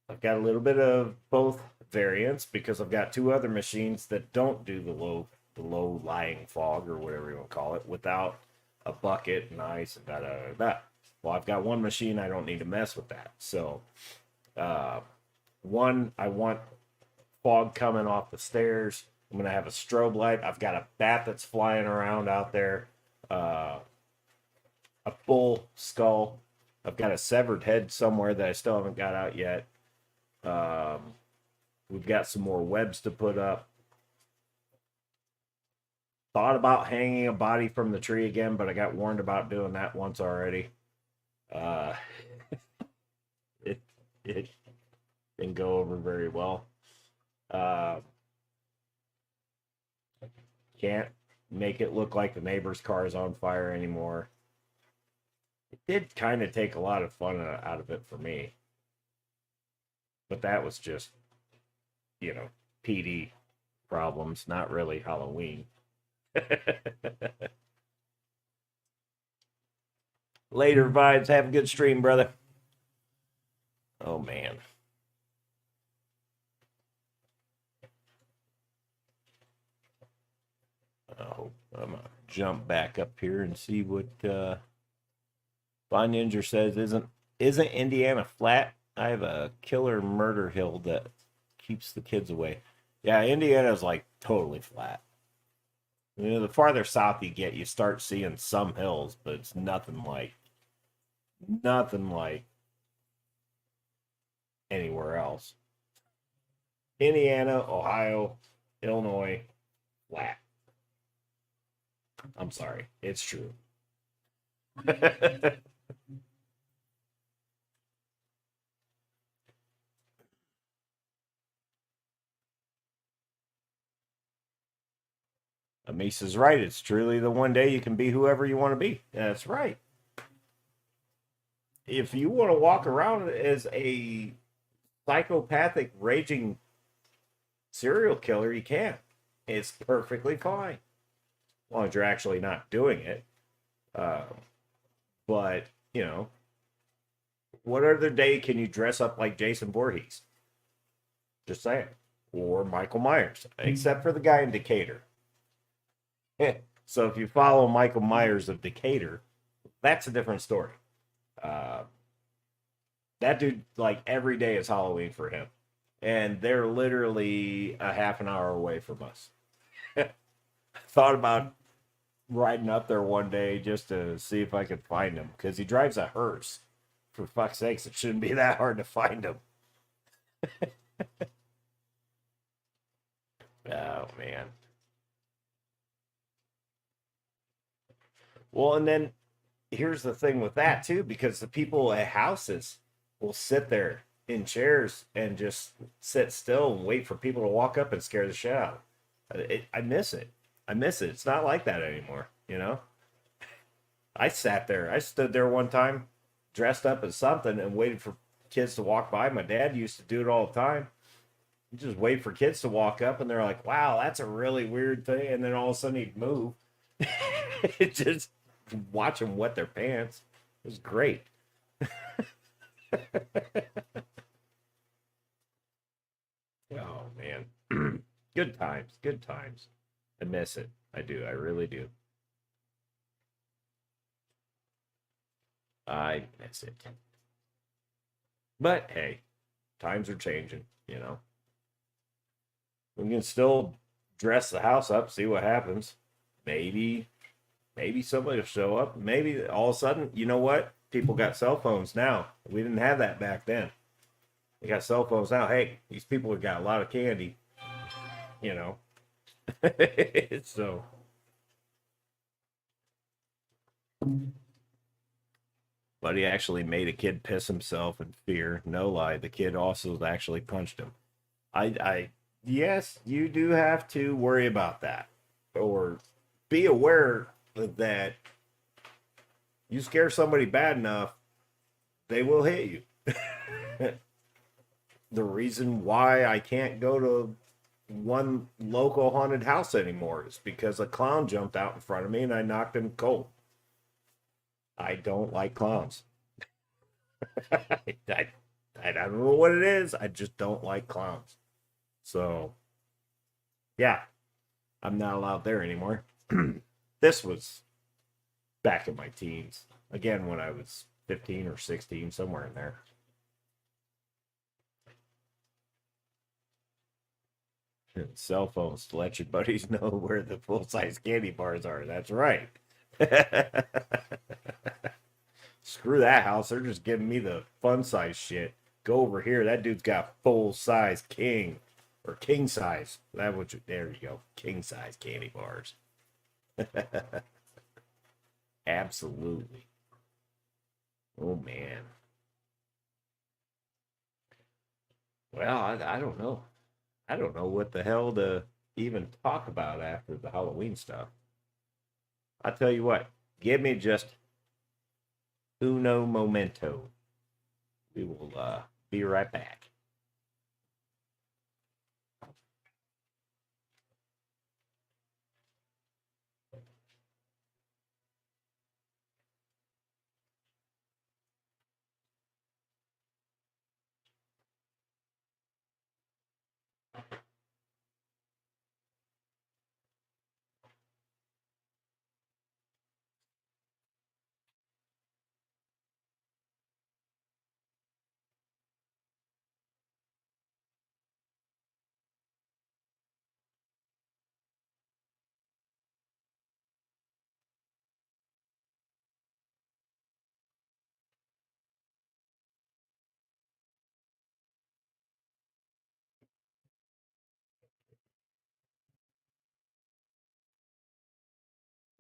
I've got a little bit of both variants because I've got two other machines that don't do the low lying fog or whatever you want to call it without a bucket and ice and da. Well, I've got one machine I don't need to mess with that. So one, I want fog coming off the stairs. I'm gonna have a strobe light. I've got a bat that's flying around out there, a bull skull. I've got a severed head somewhere that I still haven't got out yet. We've got some more webs to put up. Thought about hanging a body from the tree again, but I got warned about doing that once already. It didn't go over very well. Can't make it look like the neighbor's car is on fire anymore. It did kind of take a lot of fun out of it for me. But that was just, PD problems, not really Halloween. Later, Vibes. Have a good stream, brother. Oh, man. Oh, I'm gonna jump back up here and see what Fine Ninja says. Isn't Indiana flat? I have a killer murder hill that keeps the kids away. Yeah, Indiana's like totally flat. The farther south you get, you start seeing some hills, but it's nothing like anywhere else. Indiana, Ohio, Illinois, flat. I'm sorry, it's true. Amisa's right. It's truly the one day you can be whoever you want to be. That's right. If you want to walk around as a psychopathic, raging serial killer, you can. It's perfectly fine. As long as you're actually not doing it. Uh, but, you know, what other day can you dress up like Jason Voorhees? Just saying. Or Michael Myers, except for the guy in Decatur. So if you follow Michael Myers of Decatur, that's a different story. Uh, that dude, like, every day is Halloween for him. And they're literally a half an hour away from us. Thought about riding up there one day just to see if I could find him because he drives a hearse. For fuck's sakes, it shouldn't be that hard to find him. Oh, man. Well, and then here's the thing with that, too, because the people at houses will sit there in chairs and just sit still and wait for people to walk up and scare the shit out. I miss it. I miss it. It's not like that anymore, you know? I sat there. I stood there one time dressed up as something and waited for kids to walk by. My dad used to do it all the time. You just wait for kids to walk up and they're like, wow, that's a really weird thing. And then all of a sudden he'd move. It just watch them wet their pants. It was great. Oh, man. Good times. Good times. I miss it. I do. I really do. I miss it. But hey, times are changing, you know. We can still dress the house up, see what happens. Maybe, maybe somebody will show up. Maybe all of a sudden, you know what? People got cell phones now. We didn't have that back then. They got cell phones now. Hey, these people have got a lot of candy, you know. So, but he actually made a kid piss himself in fear. No lie, the kid also actually punched him. Yes, you do have to worry about that, or be aware that you scare somebody bad enough, they will hit you. The reason why I can't go to one local haunted house anymore is because a clown jumped out in front of me and I knocked him cold. I don't like clowns. I don't know what it is. I just don't like clowns. So, yeah, I'm not allowed there anymore. This was back in my teens. Again, when I was 15 or 16, somewhere in there. Cell phones to let your buddies know where the full size candy bars are. That's right. Screw that house. They're just giving me the fun size shit. Go over here. That dude's got full size king or king size. That would there you go. King size candy bars. Absolutely. Oh man. Well, I don't know. I don't know what the hell to even talk about after the Halloween stuff. I tell you what, give me just uno momento. We will be right back.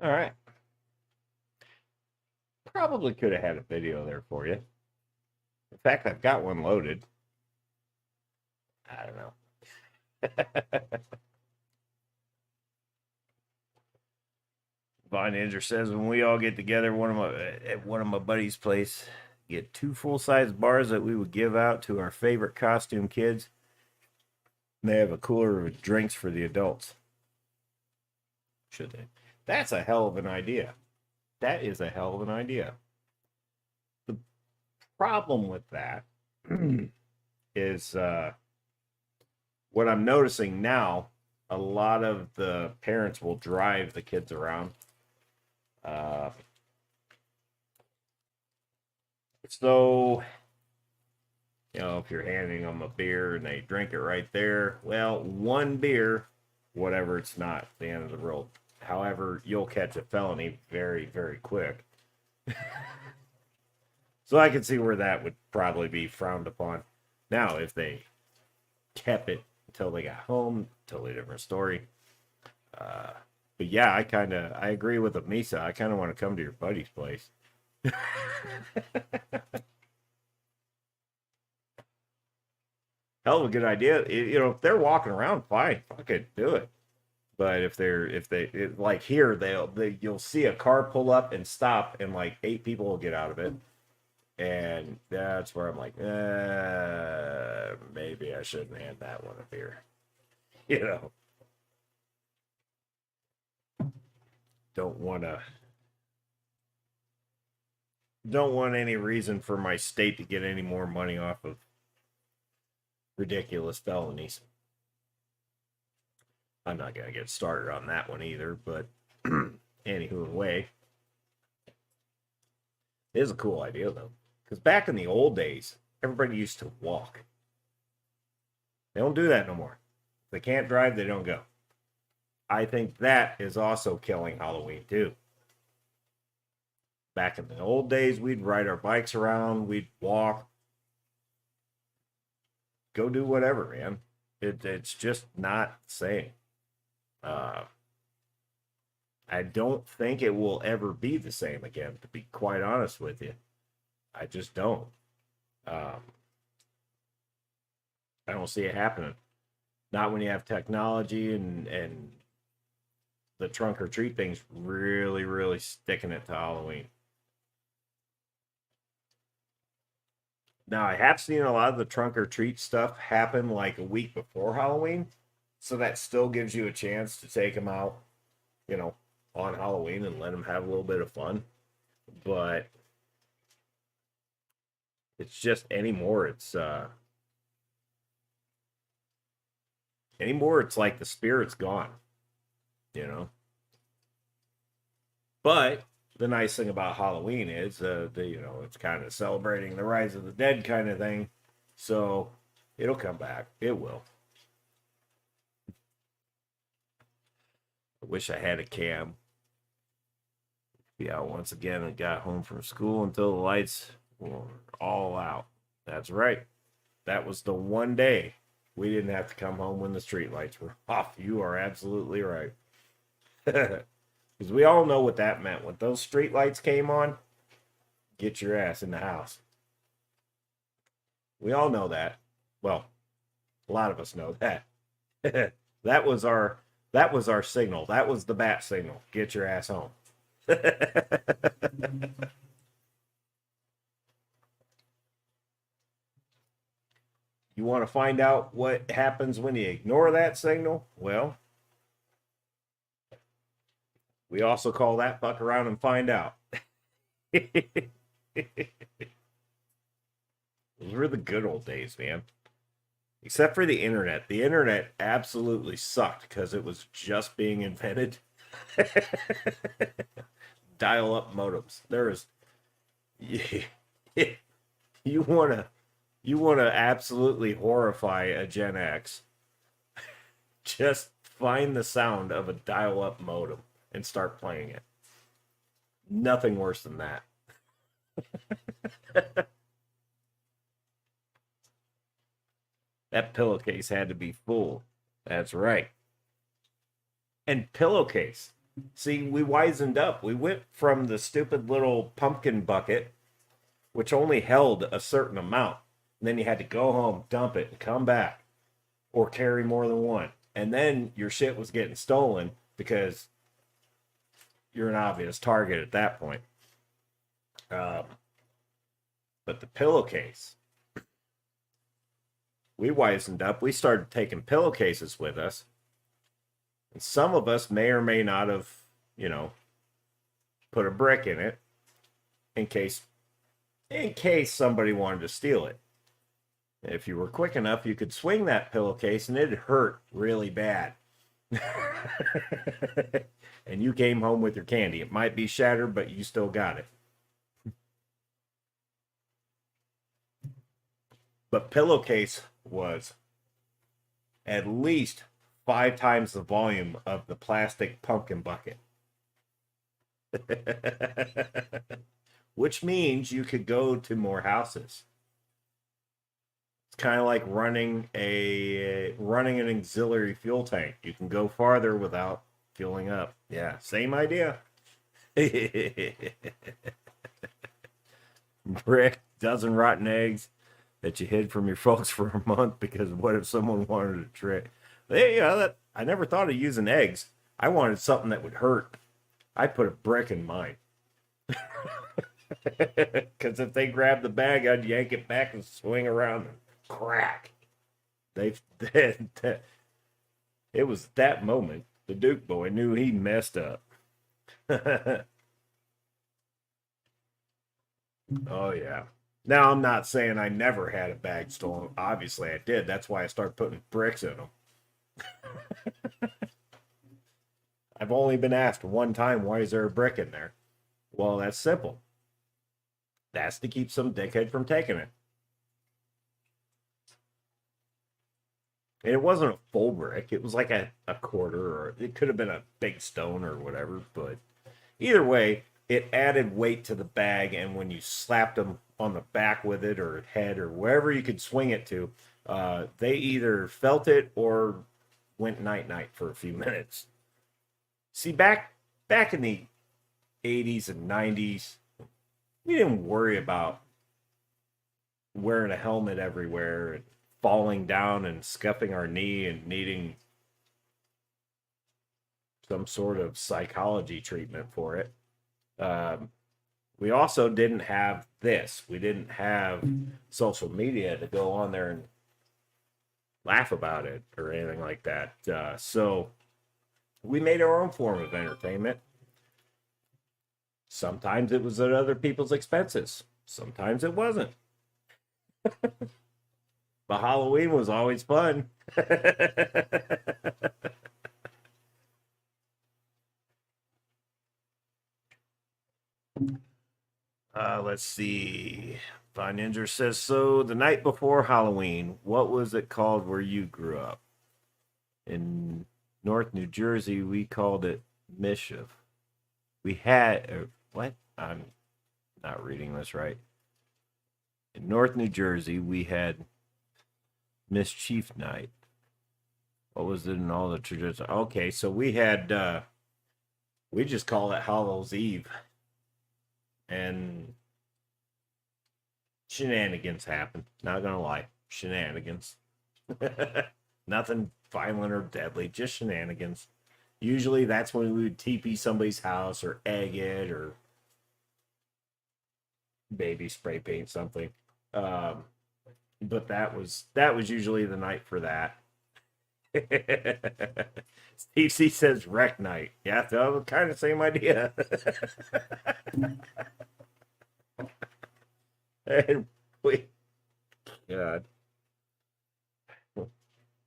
All right. Probably could have had a video there for you. In fact, I've got one loaded. I don't know. Von Ninja says when we all get together, at one of my buddies' place, get 2 full-size bars that we would give out to our favorite costume kids. And they have a cooler with drinks for the adults. Should they? That's a hell of an idea. That is a hell of an idea. The problem with that is what I'm noticing now, a lot of the parents will drive the kids around. So, you know, if you're handing them a beer and they drink it right there, well, 1 beer, whatever, it's not the end of the world. However, you'll catch a felony very, very quick. So I can see where that would probably be frowned upon. Now, if they kept it until they got home, totally different story. But yeah, I agree with Misa. I kind of want to come to your buddy's place. Hell of a good idea. You know, if they're walking around, fine, fuck it, do it. But if they like here, you'll see a car pull up and stop, and like 8 people will get out of it, and that's where I'm like, maybe I shouldn't hand that one a beer. You know, don't want any reason for my state to get any more money off of ridiculous felonies. I'm not going to get started on that one either, but anywho, way. It is a cool idea, though. Because back in the old days, everybody used to walk. They don't do that no more. If they can't drive, they don't go. I think that is also killing Halloween, too. Back in the old days, we'd ride our bikes around, we'd walk. Go do whatever, man. It's just not the same. I don't think it will ever be the same again, to be quite honest with you. I just don't. I don't see it happening. Not when you have technology and the trunk or treat thing's really, really sticking it to Halloween. Now, I have seen a lot of the trunk or treat stuff happen like a week before Halloween. So that still gives you a chance to take them out, you know, on Halloween and let them have a little bit of fun. But it's just anymore it's like the spirit's gone, you know. But the nice thing about Halloween is you know, it's kind of celebrating the rise of the dead kind of thing. So it'll come back. It will. I wish I had a cam. Be out once again and got home from school until the lights were all out. That's right. That was the one day we didn't have to come home when the street lights were off. You are absolutely right. Because we all know what that meant. When those street lights came on, get your ass in the house. We all know that. Well, a lot of us know that. That was our signal. That was the bat signal. Get your ass home. You want to find out what happens when you ignore that signal? Well, we also call that fuck around and find out. Those were the good old days, man. Except for the internet. The internet absolutely sucked because it was just being invented. Dial-up modems. There's you wanna absolutely horrify a Gen X. Just find the sound of a dial-up modem and start playing it. Nothing worse than that. That pillowcase had to be full. That's right. And pillowcase. See, we wisened up. We went from the stupid little pumpkin bucket, which only held a certain amount. And then you had to go home, dump it, and come back. Or carry more than one. And then your shit was getting stolen because you're an obvious target at that point. But the pillowcase, we wisened up. We started taking pillowcases with us. And some of us may or may not have, put a brick in it in case somebody wanted to steal it. If you were quick enough, you could swing that pillowcase and it'd hurt really bad. And you came home with your candy. It might be shattered, but you still got it. But pillowcase was at least 5 times the volume of the plastic pumpkin bucket. Which means you could go to more houses. It's kind of like running an auxiliary fuel tank. You can go farther without fueling up. Yeah, same idea. Brick, dozen rotten eggs that you hid from your folks for a month because what if someone wanted a trick? I never thought of using eggs. I wanted something that would hurt. I put a brick in mine. Because if they grabbed the bag, I'd yank it back and swing around and crack. It was that moment the Duke boy knew he messed up. Oh, yeah. Now, I'm not saying I never had a bag stolen. Obviously, I did. That's why I started putting bricks in them. I've only been asked one time, why is there a brick in there? Well, that's simple. That's to keep some dickhead from taking it. And it wasn't a full brick. It was like a quarter, or it could have been a big stone or whatever. But either way, it added weight to the bag, and when you slapped them on the back with it or head or wherever you could swing it to, they either felt it or went night-night for a few minutes. See, back in the 80s and 90s, we didn't worry about wearing a helmet everywhere and falling down and scuffing our knee and needing some sort of psychology treatment for it. We also didn't have this. We didn't have social media to go on there and laugh about it or anything like that. So we made our own form of entertainment. Sometimes it was at other people's expenses. Sometimes it wasn't. But Halloween was always fun. Let's see. Von Ninja says, so the night before Halloween, what was it called where you grew up? In North New Jersey, we called it Mischief. We had, what? I'm not reading this right. In North New Jersey, we had Mischief Night. What was it in all the traditions? Okay, so we had, we just call it Hallows Eve. And shenanigans happened. Not gonna lie, shenanigans. Nothing violent or deadly, just shenanigans. Usually that's when we would TP somebody's house or egg it or baby spray paint something. But that was usually the night for that. Steve C says wreck night. Yeah, that was kind of the same idea. And we, God,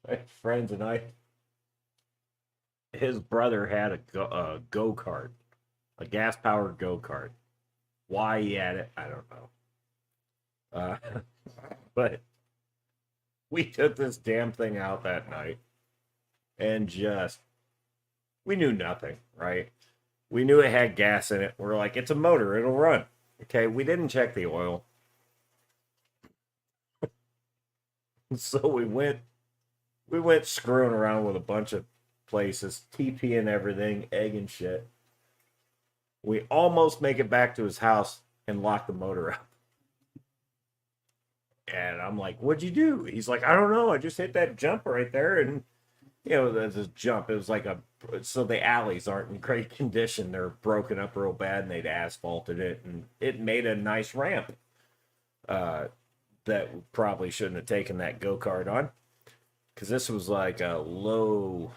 my friends and I, his brother had a go-kart, a gas-powered go-kart. Why he had it, I don't know. But we took this damn thing out that night and we knew nothing, right? We knew it had gas in it. We're like, it's a motor, it'll run. Okay, we didn't check the oil. So we went screwing around with a bunch of places, TPing everything, egg and shit. We almost make it back to his house and lock the motor up. And I'm like, what'd you do? He's like, I don't know. I just hit that jump right there and there's a jump. It was like so the alleys aren't in great condition. They're broken up real bad, and they'd asphalted it, and it made a nice ramp. That probably shouldn't have taken that go-kart on, because this was like a low,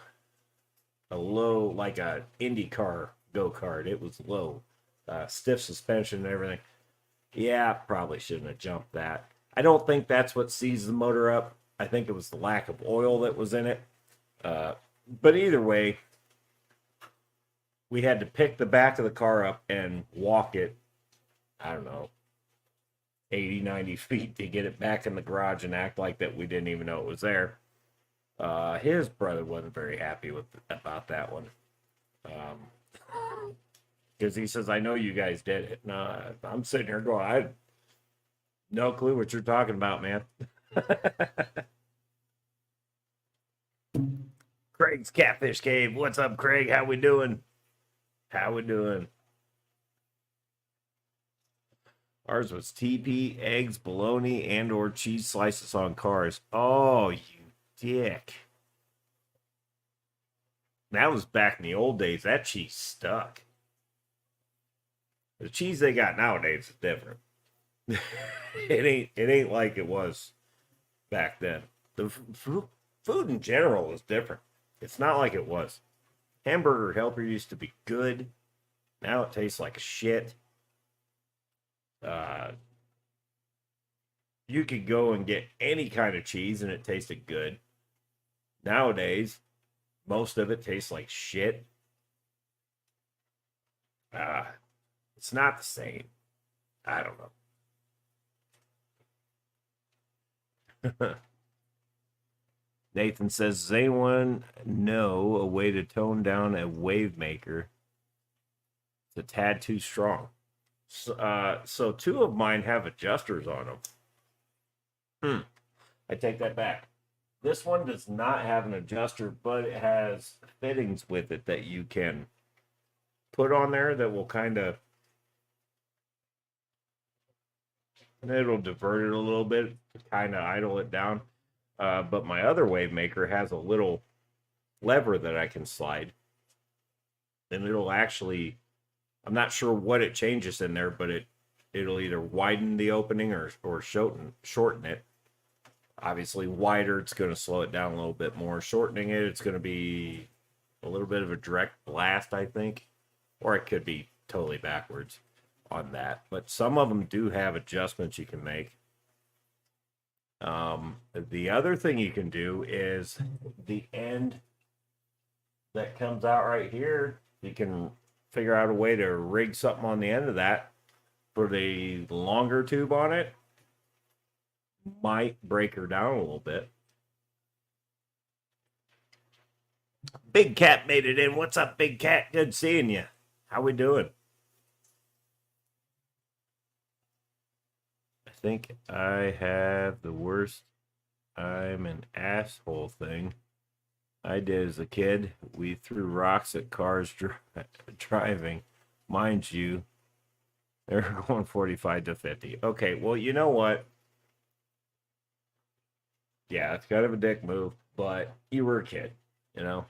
like a IndyCar go-kart. It was low, stiff suspension and everything. Yeah, probably shouldn't have jumped that. I don't think that's what seized the motor up. I think it was the lack of oil that was in it. But either way, we had to pick the back of the car up and walk it, I don't know, 80, 90 feet to get it back in the garage and act like that we didn't even know it was there. His brother wasn't very happy about that one. Because he says, I know you guys did it. No, I'm sitting here going, I have no clue what you're talking about, man. Craig's Catfish Cave. What's up, Craig? How we doing? How we doing? Ours was TP, eggs, bologna, and or cheese slices on cars. Oh, you dick. That was back in the old days. That cheese stuck. The cheese they got nowadays is different. It ain't like it was back then. The food in general is different. It's not like it was. Hamburger Helper used to be good. Now it tastes like shit. You could go and get any kind of cheese and it tasted good. Nowadays, most of it tastes like shit. It's not the same. I don't know. Nathan says, does anyone know a way to tone down a wave maker? It's a tad too strong. So two of mine have adjusters on them. I take that back. This one does not have an adjuster, but it has fittings with it that you can put on there that will kind of, it'll divert it a little bit to kind of idle it down. But my other wave maker has a little lever that I can slide. And it'll actually, I'm not sure what it changes in there, but it'll either widen the opening or shorten it. Obviously, wider, it's going to slow it down a little bit more. Shortening it, it's going to be a little bit of a direct blast, I think. Or it could be totally backwards on that. But some of them do have adjustments you can make. The other thing you can do is the end that comes out right here, you can figure out a way to rig something on the end of that for the longer tube on it. Might break her down a little bit. Big Cat made it in. What's up, Big Cat? Good seeing you. How we doing? I think I have the worst I'm an asshole thing I did as a kid. We threw rocks at cars driving. Mind you, they were going 45 to 50. Okay, well, you know what? Yeah, it's kind of a dick move, but you were a kid, you know?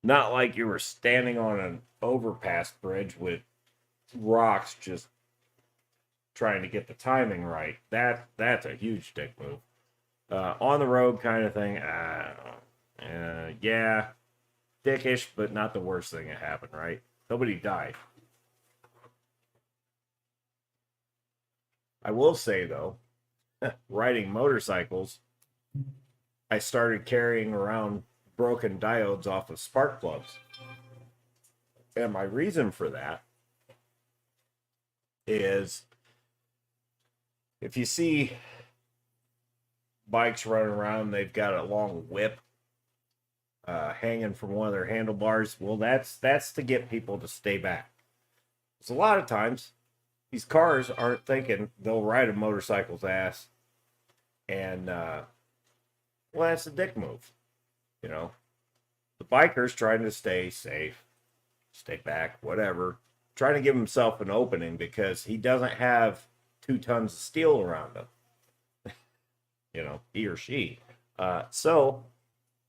Not like you were standing on an overpass bridge with rocks just trying to get the timing right. That's a huge dick move. On the road kind of thing, yeah, dickish, but not the worst thing that happened, right? Nobody died. I will say, though, riding motorcycles, I started carrying around broken diodes off of spark plugs. And my reason for that is if you see bikes running around, they've got a long whip hanging from one of their handlebars. Well, that's to get people to stay back. Because a lot of times, these cars aren't thinking they'll ride a motorcycle's ass. And, well, that's a dick move. You know, the biker's trying to stay safe, stay back, whatever. Trying to give himself an opening because he doesn't have 2 tons of steel around him. he or she. So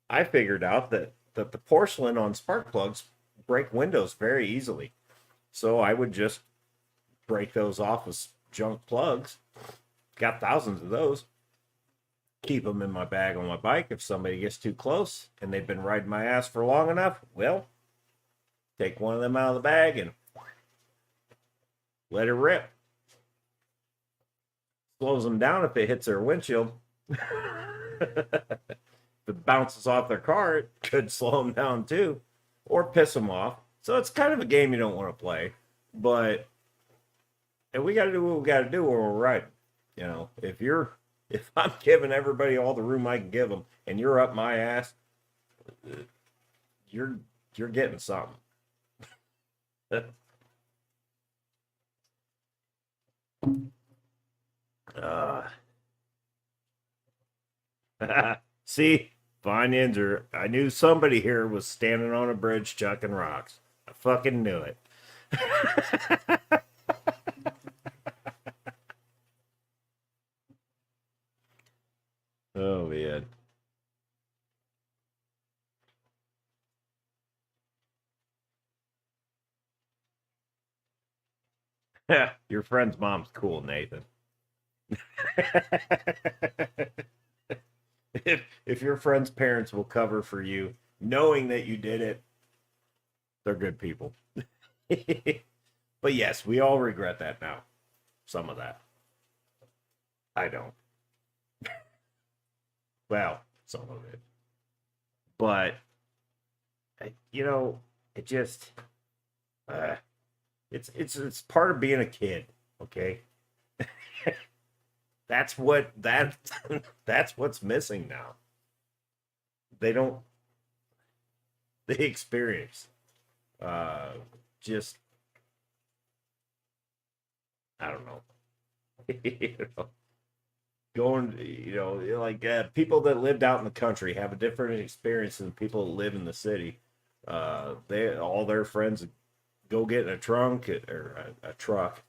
I figured out that the porcelain on spark plugs break windows very easily. So I would just break those off as junk plugs. Got thousands of those. Keep them in my bag on my bike. If somebody gets too close and they've been riding my ass for long enough, well, take one of them out of the bag and let it rip. Slows them down if it hits their windshield. If it bounces off their car, it could slow them down too, or piss them off. So it's kind of a game you don't want to play, but and we got to do what we got to do when we're riding. If I'm giving everybody all the room I can give them, and you're up my ass, you're getting something. See, fine injure. I knew somebody here was standing on a bridge chucking rocks. I fucking knew it. Oh, man. Your friend's mom's cool, Nathan. if your friend's parents will cover for you, knowing that you did it, they're good people. But yes, we all regret that now. Some of that. I don't. Well, some of it. But it just it's part of being a kid, okay? That's what's missing now. They don't they experience just I don't know. you know Going, like people that lived out in the country have a different experience than people that live in the city. They all their friends go get in a trunk or a truck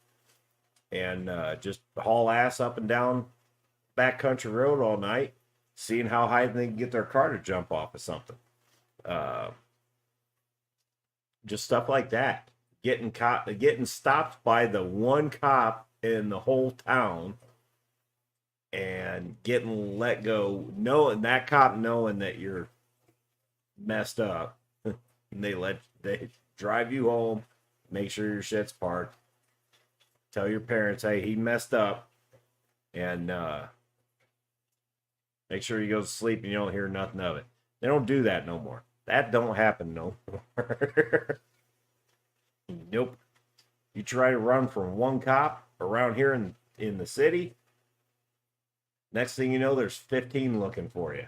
and just haul ass up and down backcountry road all night, seeing how high they can get their car to jump off of something. Uh, just stuff like that. Getting stopped by the one cop in the whole town and getting let go, knowing that cop knowing that you're messed up, and they drive you home, make sure your shit's parked, tell your parents, hey, he messed up, and make sure he goes to sleep and you don't hear nothing of it. They don't do that no more. That don't happen no more. Nope. You try to run from one cop around here in the city, next thing you know, there's 15 looking for you.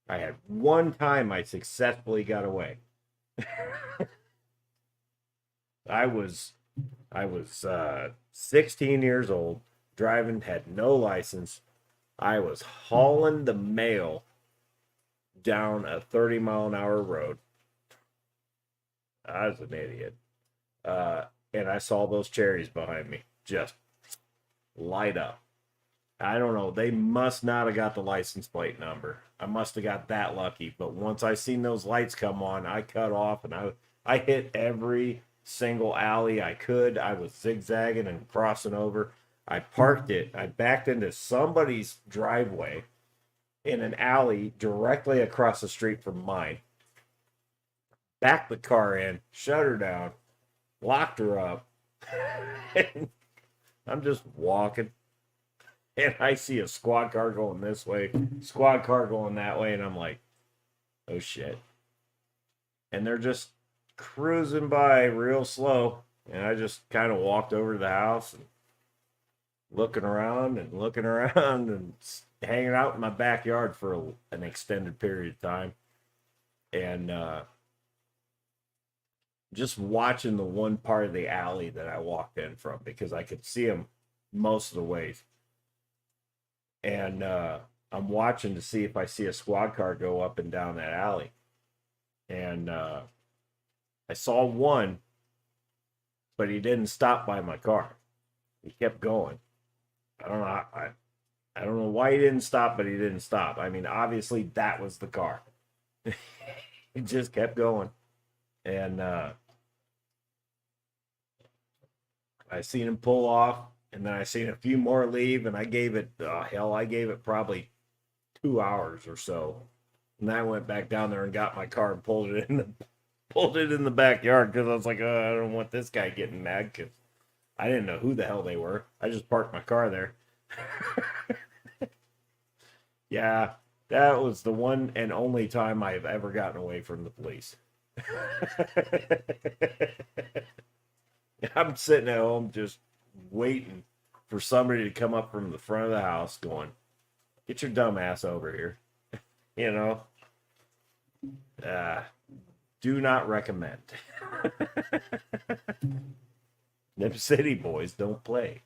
I had one time I successfully got away. I was 16 years old, driving, had no license. I was hauling the mail down a 30-mile-an-hour road. I was an idiot. And I saw those cherries behind me just light up. I don't know. They must not have got the license plate number. I must have got that lucky. But once I seen those lights come on, I cut off and I hit every single alley I could. I was zigzagging and crossing over. I parked it. I backed into somebody's driveway in an alley directly across the street from mine. Backed the car in, shut her down, locked her up. And I'm just walking. And I see a squad car going this way, squad car going that way, and I'm like, oh shit. And they're just cruising by real slow. And I just kind of walked over to the house and looking around and hanging out in my backyard for an extended period of time. And just watching the one part of the alley that I walked in from because I could see them most of the ways. And I'm watching to see if I see a squad car go up and down that alley. And I saw one, but he didn't stop by my car. He kept going. I don't know why he didn't stop, but he didn't stop. I mean, obviously that was the car. He just kept going. And I seen him pull off, and then I seen a few more leave, and I gave it, I gave it probably 2 hours or so. And I went back down there and got my car and pulled it in the backyard because I was like, I don't want this guy getting mad because I didn't know who the hell they were. I just parked my car there. Yeah, that was the one and only time I've ever gotten away from the police. I'm sitting at home just waiting for somebody to come up from the front of the house going, get your dumb ass over here. You know, do not recommend. Them city boys don't play.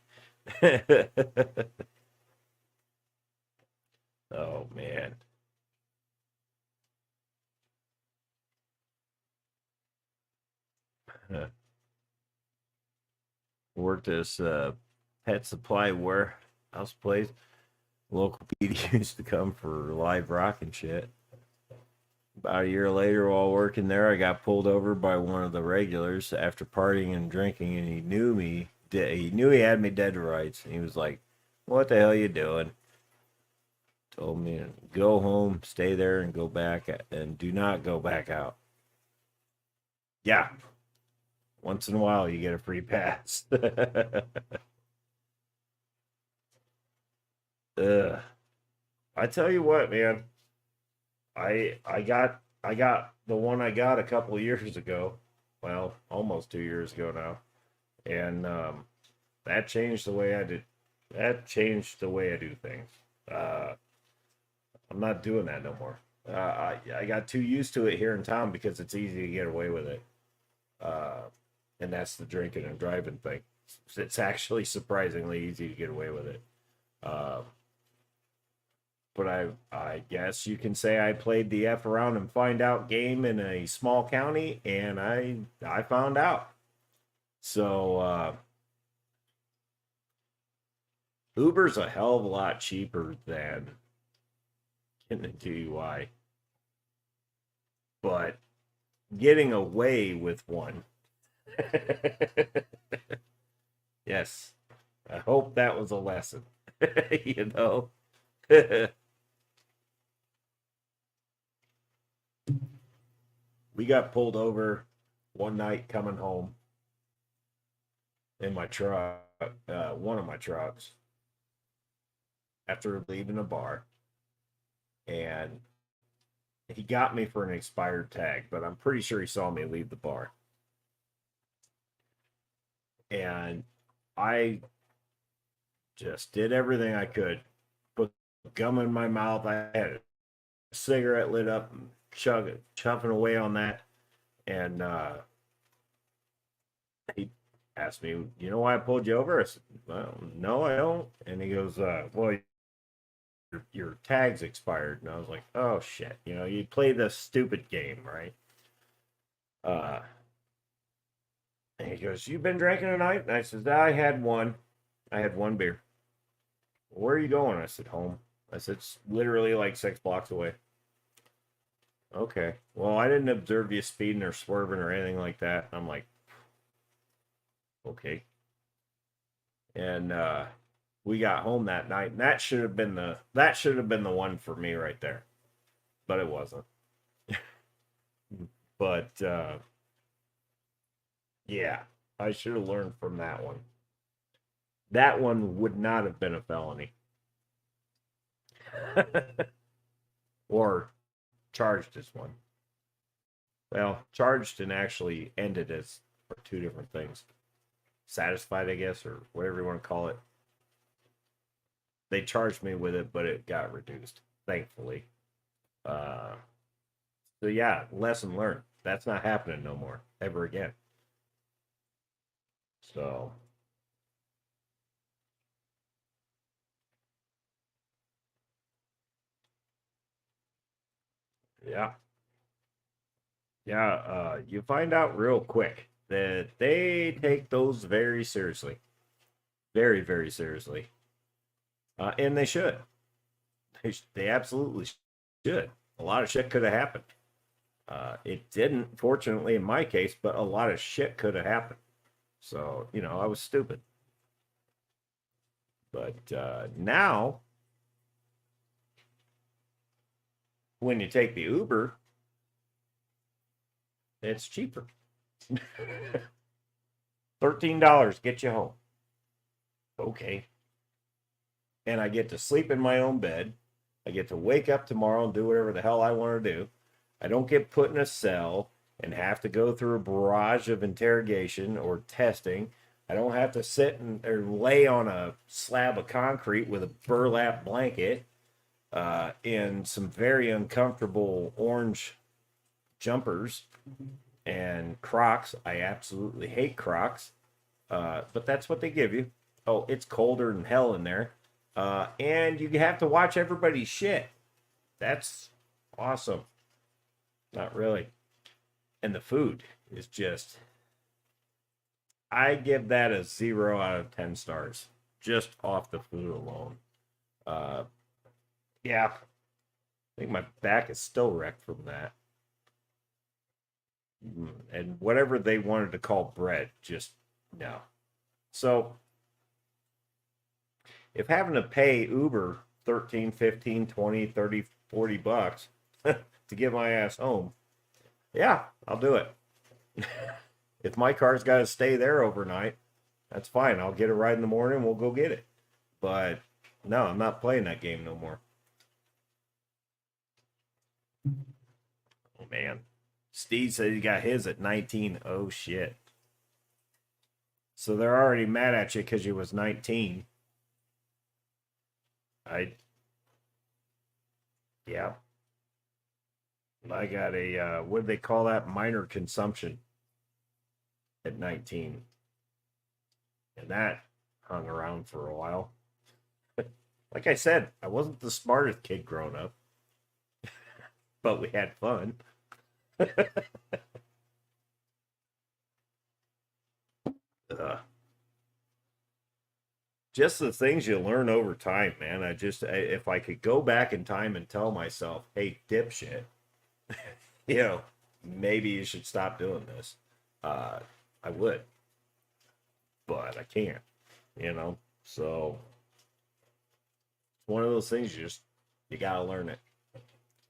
Oh, man. Worked this pet supply warehouse place. Local PD used to come for live rock and shit. About a year later, while working there, I got pulled over by one of the regulars after partying and drinking, and he knew me. He knew he had me dead to rights. And he was like, "What the hell you doing?" Told me to go home, stay there, and go back, and do not go back out. Yeah, once in a while you get a free pass. I tell you what, man. I got the one I got a couple of years ago. Well, almost 2 years ago now. And that changed the way I did. That changed the way I do things. I'm not doing that no more. I got too used to it here in town because it's easy to get away with it. And that's the drinking and driving thing. It's actually surprisingly easy to get away with it. But I guess you can say I played the F around and find out game in a small county, and I found out. So Uber's a hell of a lot cheaper than getting a DUI. But getting away with one. Yes. I hope that was a lesson. You know? We got pulled over one night coming home in my truck, one of my trucks, after leaving a bar. And he got me for an expired tag, but I'm pretty sure he saw me leave the bar. And I just did everything I could. Put gum in my mouth. I had a cigarette lit up and chuffing away on that. And he asked me, "You know why I pulled you over?" I said, "Well, no, I don't." And he goes, "Well, your tag's expired." And I was like, "Oh shit, you know, you play this stupid game, right?" And he goes, "You've been drinking tonight?" And I said, I had one beer." "Where are you going?" I said, "Home." I said, "It's literally like 6 blocks away." "Okay. Well, I didn't observe you speeding or swerving or anything like that." I'm like, "Okay." And we got home that night, and that should have been the one for me right there. But it wasn't. But yeah, I should have learned from that one. That one would not have been a felony. Or charged as one. Well, charged and actually ended as are two different things. Satisfied, I guess, or whatever you want to call it. They charged me with it, but it got reduced, thankfully. So yeah, lesson learned. That's not happening no more, ever again. So yeah. Yeah, you find out real quick that they take those very seriously. Very, very seriously. And they should. They absolutely should. A lot of shit could have happened. It didn't, fortunately, in my case, but a lot of shit could have happened. So, I was stupid. But now, when you take the Uber, it's cheaper. $13 get you home. Okay. And I get to sleep in my own bed. I get to wake up tomorrow and do whatever the hell I want to do. I don't get put in a cell and have to go through a barrage of interrogation or testing. I don't have to sit or lay on a slab of concrete with a burlap blanket in some very uncomfortable orange jumpers and Crocs. I absolutely hate Crocs, but that's what they give you. Oh, it's colder than hell in there. And you have to watch everybody's shit. That's awesome. Not really. And the food is just, I give that a 0 out of 10 stars. Just off the food alone. Yeah. I think my back is still wrecked from that. And whatever they wanted to call bread, just no. So, if having to pay Uber 13, 15, 20, 30, 40 bucks to get my ass home, yeah, I'll do it. If my car's got to stay there overnight, that's fine. I'll get a ride in the morning. We'll go get it. But no, I'm not playing that game no more. Oh, man. Steve said he got his at 19. Oh, shit. So they're already mad at you because you was 19. Yeah. I got a, what do they call that? Minor consumption at 19. And that hung around for a while. Like I said, I wasn't the smartest kid growing up, but we had fun. Just the things you learn over time, man. If I could go back in time and tell myself, hey, dipshit, maybe you should stop doing this, I would. But I can't, So it's one of those things you gotta learn it.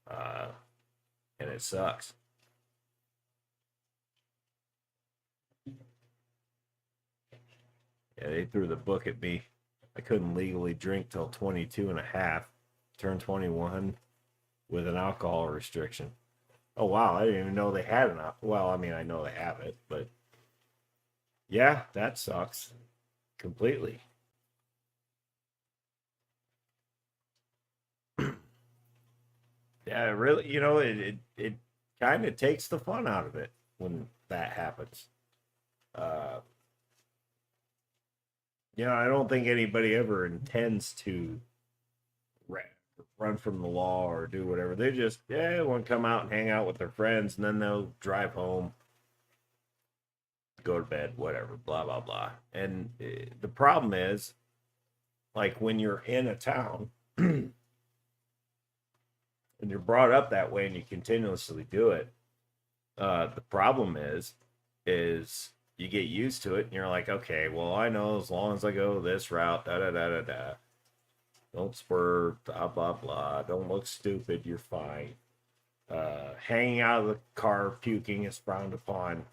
And it sucks. Yeah, they threw the book at me. I couldn't legally drink till 22 and a half, turned 21 with an alcohol restriction. Oh, wow. I didn't even know they had an well, I mean, I know they have it, but yeah, that sucks completely. Yeah, it really, it kind of takes the fun out of it when that happens. Uh, I don't think anybody ever intends to run from the law or do whatever. They just, want to come out and hang out with their friends, and then they'll drive home, go to bed, whatever, blah, blah, blah. And the problem is, like, when you're in a town and you're brought up that way and you continuously do it, the problem is you get used to it and you're like, okay, well, I know as long as I go this route, da da da da da, don't swerve, blah blah blah, don't look stupid, you're fine. Hanging out of the car puking is frowned upon.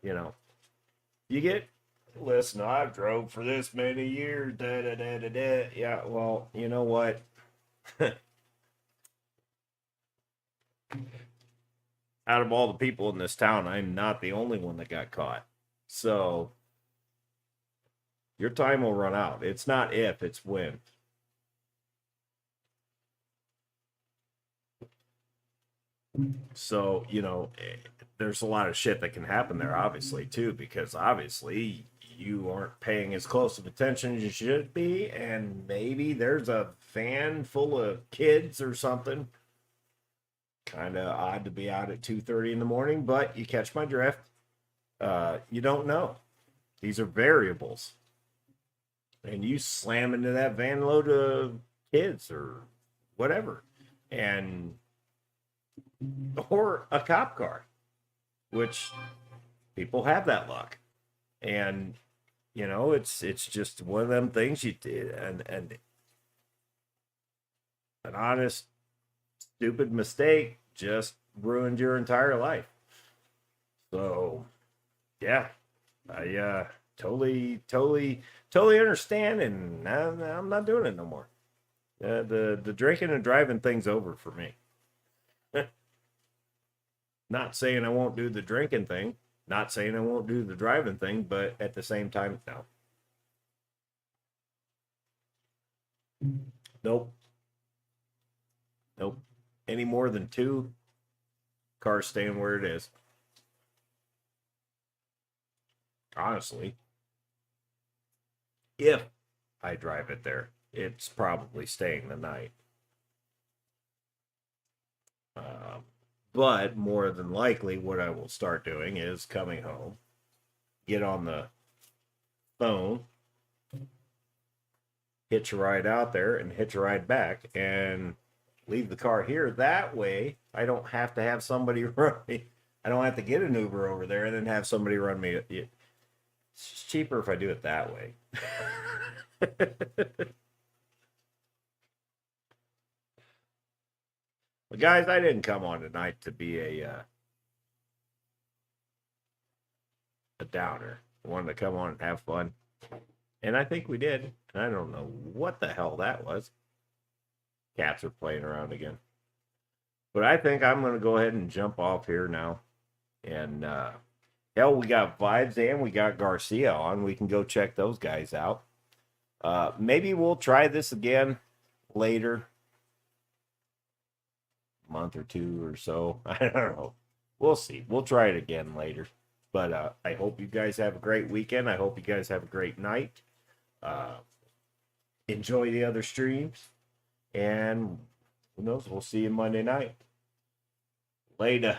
You get, listen, I've drove for this many years, da da da da da. Yeah, well, you know what? Out of all the people in this town, I'm not the only one that got caught. So your time will run out. It's not if, it's when. So, there's a lot of shit that can happen there, obviously, too, because obviously you aren't paying as close of attention as you should be, and maybe there's a van full of kids or something. Kind of odd to be out at 2:30 in the morning, but you catch my drift. You don't know. These are variables. And you slam into that van load of kids or whatever, and or a cop car, which people have that luck. And it's just one of them things you did, and an honest stupid mistake just ruined your entire life. So yeah, I totally understand, and I'm not doing it no more. The drinking and driving thing's over for me. Not saying I won't do the drinking thing, not saying I won't do the driving thing, but at the same time, no. Nope. Nope. Any more than two, cars staying where it is. Honestly, if I drive it there, it's probably staying the night. Um, but more than likely, what I will start doing is coming home, get on the phone, hitch a ride out there, and hitch a ride back, and leave the car here. That way, I don't have to have somebody run me. I don't have to get an Uber over there and then have somebody run me. It's cheaper if I do it that way. But guys, I didn't come on tonight to be a downer. I wanted to come on and have fun, and I think we did. I don't know what the hell that was. Cats are playing around again. But I think I'm going to go ahead and jump off here now. And hell, we got Vibes and we got Garcia on. We can go check those guys out. Maybe we'll try this again later. Month or two or so. I don't know. We'll see. We'll try it again later. But I hope you guys have a great weekend. I hope you guys have a great night. Enjoy the other streams. And who knows? We'll see you Monday night. Later.